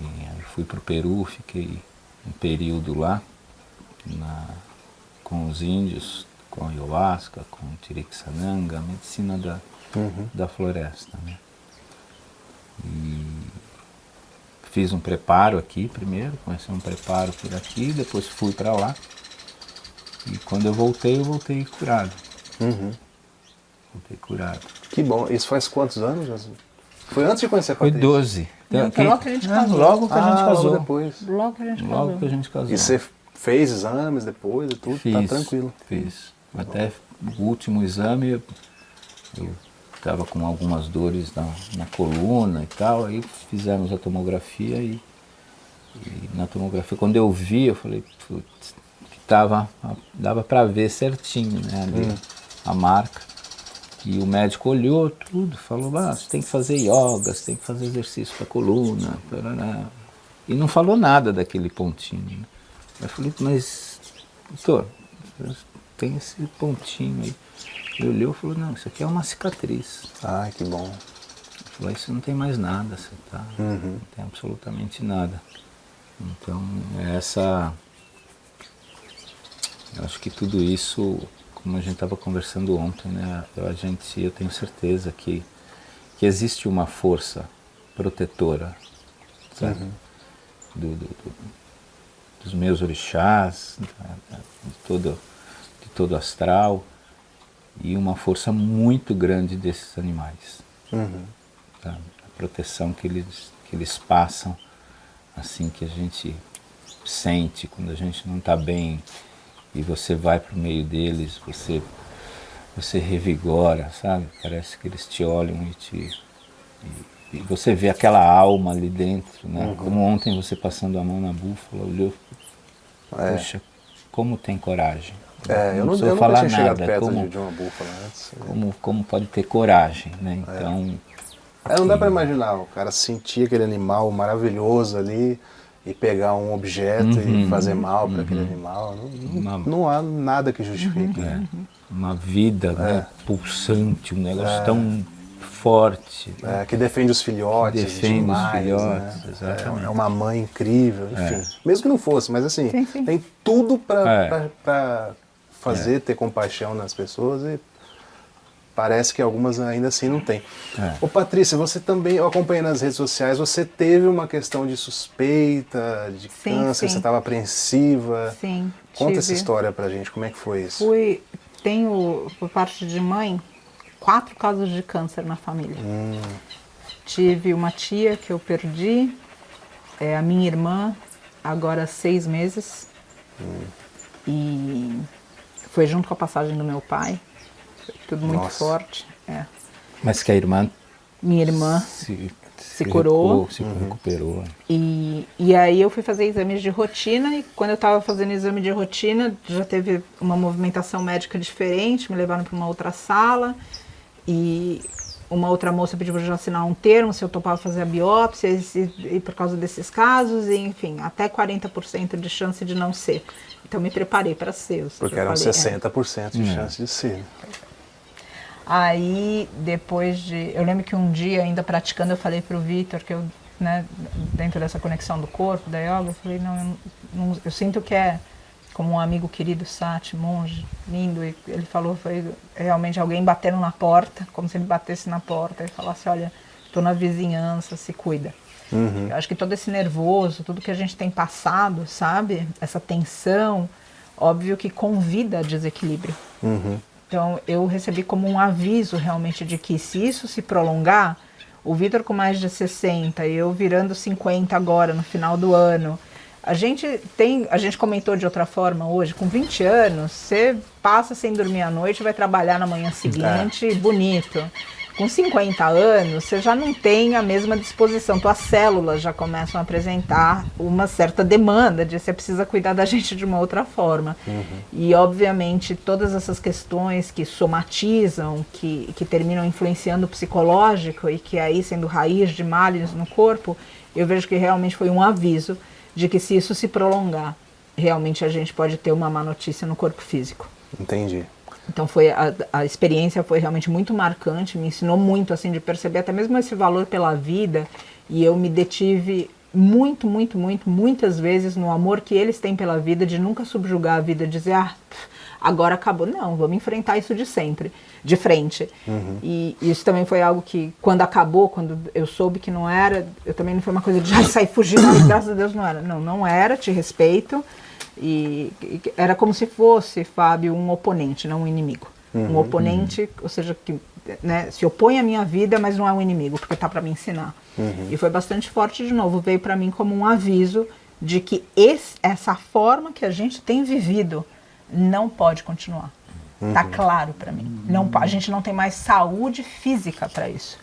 aí fui para o Peru, fiquei um período lá, com os índios, com ayahuasca, com tirixananga, a medicina da floresta. Né? E fiz um preparo aqui primeiro, comecei um preparo por aqui, depois fui para lá. E quando eu voltei curado. Voltei curado. Que bom. Isso faz quantos anos? Foi antes de conhecer a Patrícia? Foi 12. Logo que a gente casou. Logo que a gente casou. Logo depois. Logo que a gente casou. Logo que a gente casou. E você fez exames depois e tudo? Tá tranquilo? Fiz. Até o último exame eu estava com algumas dores na coluna e tal, aí fizemos a tomografia e na tomografia, quando eu vi, eu falei, putz, que dava para ver certinho, né, ali, a marca. E o médico olhou tudo, falou, você tem que fazer yoga, você tem que fazer exercício para a coluna, parará. E não falou nada daquele pontinho. Né? Eu falei, mas, doutor, tem esse pontinho aí. Ele olhou e falou, não, isso aqui é uma cicatriz. Ai, que bom. Ele falou, isso não tem mais nada, você não tem absolutamente nada. Então, eu acho que tudo isso, como a gente estava conversando ontem, né, eu tenho certeza que existe uma força protetora, sabe? Dos meus orixás, de todo astral, e uma força muito grande desses animais. Tá? A proteção que eles passam, assim, que a gente sente quando a gente não está bem, e você vai para o meio deles, você você revigora, sabe? Parece que eles te olham e você vê aquela alma ali dentro, né? Como ontem você passando a mão na búfala, olhou, poxa, como tem coragem. Eu precisa nunca falar tinha chegado nada, perto de uma búfala antes. como pode ter coragem, né? Então... Não dá para imaginar o cara sentir aquele animal maravilhoso ali e pegar um objeto e fazer mal para aquele animal. Não há nada que justifique. Uma vida, né, pulsante, um negócio tão forte. Que defende os filhotes. Defende demais, os filhotes, né? exatamente. É uma mãe incrível, enfim. Mesmo que não fosse, mas assim, Sim. tem tudo para fazer, ter compaixão nas pessoas e parece que algumas ainda assim não tem. Ô Patrícia, você também, eu acompanhei nas redes sociais, você teve uma questão de suspeita, de câncer, você estava apreensiva. Sim, Conta essa história pra gente, como é que foi isso? Tenho, por parte de mãe, 4 casos de câncer na família. Tive uma tia que eu perdi, a minha irmã, agora há 6 meses. E foi junto com a passagem do meu pai. Tudo muito forte. Mas que a irmã... Minha irmã se curou. Se recuperou. E aí eu fui fazer exames de rotina e quando eu estava fazendo exame de rotina já teve uma movimentação médica diferente, me levaram para uma outra sala e uma outra moça pediu para eu assinar um termo se eu topava fazer a biópsia e por causa desses casos, e, enfim, até 40% de chance de não ser. Então me preparei para ser. Porque eram 60% de chance de ser. Aí, depois de... Eu lembro que um dia, ainda praticando, eu falei pro Vitor que eu, né, dentro dessa conexão do corpo, da yoga, eu falei, eu sinto que é como um amigo querido, Sati, monge, lindo, e ele falou, foi realmente alguém batendo na porta, como se ele batesse na porta e falasse, olha, tô na vizinhança, se cuida. Eu acho que todo esse nervoso, tudo que a gente tem passado, sabe? Essa tensão, óbvio que convida a desequilíbrio. Então, eu recebi como um aviso realmente de que se isso se prolongar, o Vitor com mais de 60 e eu virando 50 agora, no final do ano, a gente comentou de outra forma hoje, com 20 anos, você passa sem dormir à noite e vai trabalhar na manhã seguinte, bonito. Com 50 anos, você já não tem a mesma disposição, tuas células já começam a apresentar uma certa demanda de você precisa cuidar da gente de uma outra forma. E, obviamente, todas essas questões que somatizam, que terminam influenciando o psicológico e que aí sendo raiz de males no corpo, eu vejo que realmente foi um aviso de que se isso se prolongar, realmente a gente pode ter uma má notícia no corpo físico. Entendi. Então a experiência foi realmente muito marcante, me ensinou muito assim de perceber até mesmo esse valor pela vida, e eu me detive muitas vezes no amor que eles têm pela vida, de nunca subjugar a vida, dizer, agora acabou. Não, vamos enfrentar isso de frente. E isso também foi algo que, quando acabou, quando eu soube que não era, eu também não foi uma coisa de sair fugindo, graças a Deus não era. Não era, te respeito. E era como se fosse, Fábio, um oponente, não um inimigo. Um oponente, ou seja, que, né, se opõe à minha vida, mas não é um inimigo, porque está para me ensinar. E foi bastante forte de novo, veio para mim como um aviso de que essa forma que a gente tem vivido não pode continuar. Está claro para mim. A gente não tem mais saúde física para isso.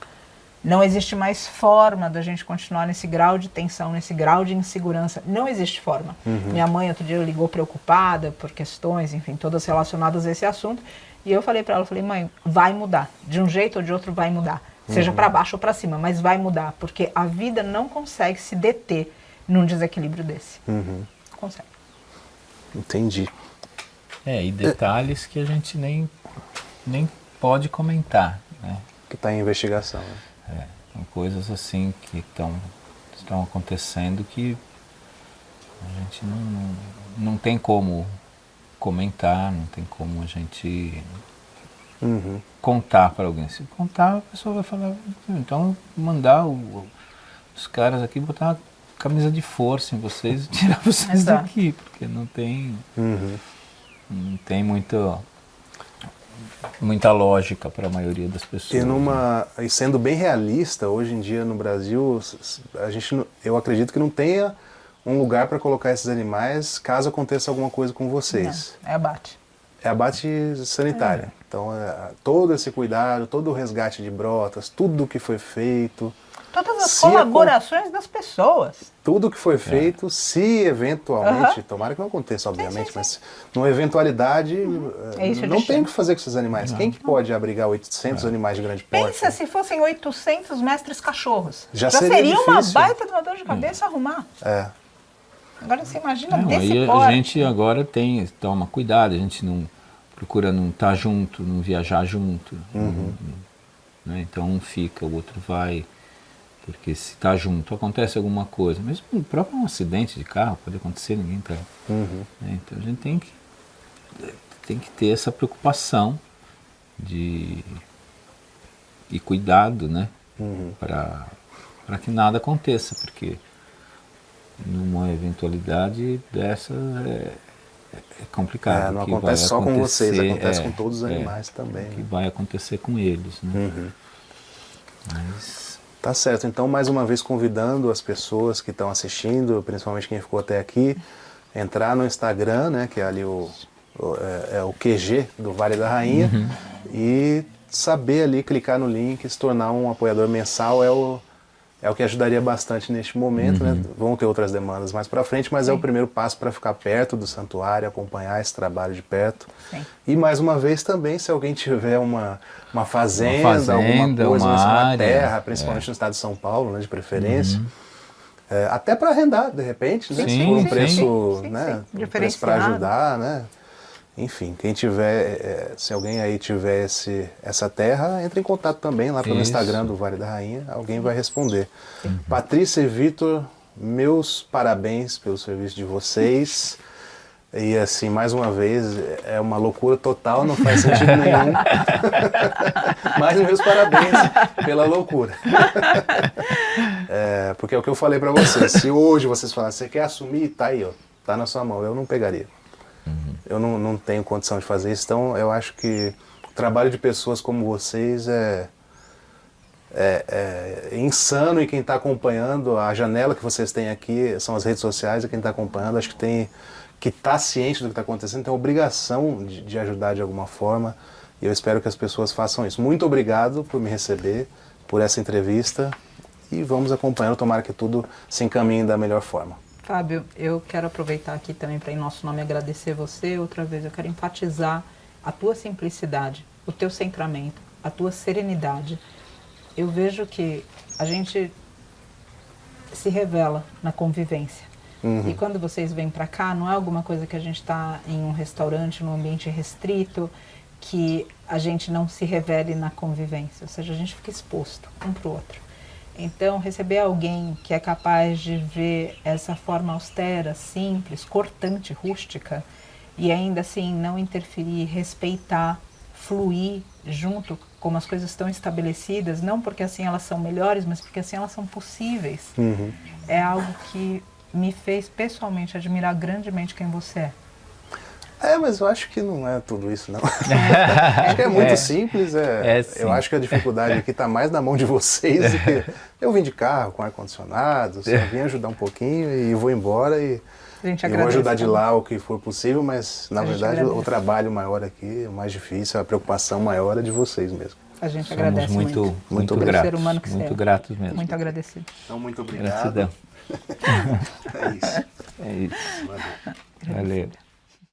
Não existe mais forma da gente continuar nesse grau de tensão, nesse grau de insegurança. Não existe forma. Minha mãe outro dia ligou preocupada por questões, enfim, todas relacionadas a esse assunto. E eu falei para ela, mãe, vai mudar. De um jeito ou de outro vai mudar. Seja para baixo ou para cima, mas vai mudar. Porque a vida não consegue se deter num desequilíbrio desse. Não consegue. Entendi. E detalhes que a gente nem pode comentar, né? Que está em investigação, né? São coisas assim que estão acontecendo que a gente não tem como comentar, não tem como a gente contar para alguém. Se contar, a pessoa vai falar, então mandar os caras aqui botar uma camisa de força em vocês e tirar vocês daqui, porque não tem muita lógica para a maioria das pessoas. E sendo bem realista, hoje em dia no Brasil, eu acredito que não tenha um lugar para colocar esses animais caso aconteça alguma coisa com vocês. Não, é abate. É abate sanitário. Então, todo esse cuidado, todo o resgate de brotas, tudo que foi feito. Todas as Se colaborações das pessoas. Tudo que foi feito, se eventualmente, tomara que não aconteça, obviamente, mas numa eventualidade, É isso, não tem o Alexandre. que fazer com esses animais. Quem que pode abrigar 800 animais de grande porte? Pensa se fossem 800 mestres cachorros. Já seria seria uma difícil. baita de uma dor de cabeça arrumar. É. Agora você imagina Não, desse aí a porte. gente agora toma cuidado, a gente não procura não estar junto, não viajar junto. Né? Então um fica, o outro vai, porque se está junto acontece alguma coisa. Mesmo o próprio um acidente de carro pode acontecer, ninguém está. Né? Então a gente tem que ter essa preocupação e cuidado, né? Para que nada aconteça, porque numa eventualidade dessa é complicado. Não O que acontece vai só com vocês, acontecer, acontece com todos os animais também. O que né? vai acontecer com eles, né? Mas Tá certo, então mais uma vez convidando as pessoas que estão assistindo, principalmente quem ficou até aqui, entrar no Instagram, né, que é ali o QG do Vale da Rainha, e saber ali, clicar no link, se tornar um apoiador mensal é o que ajudaria bastante neste momento, né? Vão ter outras demandas mais para frente, mas é o primeiro passo para ficar perto do santuário, acompanhar esse trabalho de perto. Sim. E mais uma vez também, se alguém tiver uma fazenda, alguma coisa, uma uma área, terra, principalmente no estado de São Paulo, né, de preferência, até para arrendar, de repente, né? Se Sim, for um sim, preço, sim, né? sim. Um preço para ajudar, né? Enfim, quem tiver, se alguém aí tiver essa terra, entre em contato também lá pelo Isso. Instagram do Vale da Rainha, alguém vai responder. Patrícia e Vitor, meus parabéns pelo serviço de vocês. E assim, mais uma vez, é uma loucura total, não faz sentido nenhum. Mas meus parabéns pela loucura. Porque é o que eu falei pra vocês, se hoje vocês falassem, você quer assumir? Tá aí, ó, tá na sua mão, eu não pegaria. Eu não tenho condição de fazer isso, então eu acho que o trabalho de pessoas como vocês é insano, e quem está acompanhando, a janela que vocês têm aqui são as redes sociais, e quem está acompanhando acho que está ciente do que está acontecendo, tem a obrigação de ajudar de alguma forma, e eu espero que as pessoas façam isso. Muito obrigado por me receber, por essa entrevista, e vamos acompanhando, tomara que tudo se encaminhe da melhor forma. Fábio, eu quero aproveitar aqui também para, em nosso nome, agradecer você. Outra vez, eu quero enfatizar a tua simplicidade, o teu centramento, a tua serenidade. Eu vejo que a gente se revela na convivência. E quando vocês vêm para cá, não é alguma coisa que a gente está em um restaurante, num ambiente restrito, que a gente não se revele na convivência. Ou seja, a gente fica exposto um para o outro. Então, receber alguém que é capaz de ver essa forma austera, simples, cortante, rústica, e ainda assim não interferir, respeitar, fluir junto como as coisas estão estabelecidas, não porque assim elas são melhores, mas porque assim elas são possíveis, é algo que me fez pessoalmente admirar grandemente quem você é. Mas eu acho que não é tudo isso, não. Acho que é muito simples. Eu acho que a dificuldade aqui está mais na mão de vocês do que... Eu vim de carro com ar-condicionado, só vim ajudar um pouquinho e vou embora e vou ajudar de lá o que for possível, mas na verdade o trabalho maior aqui, o mais difícil, a preocupação maior é de vocês mesmo. A gente somos agradece muito pelo gratos, ser humano que você muito é. gratos mesmo. Muito agradecido. Então, muito obrigado. Gratidão. É isso. É isso. Valeu. Valeu.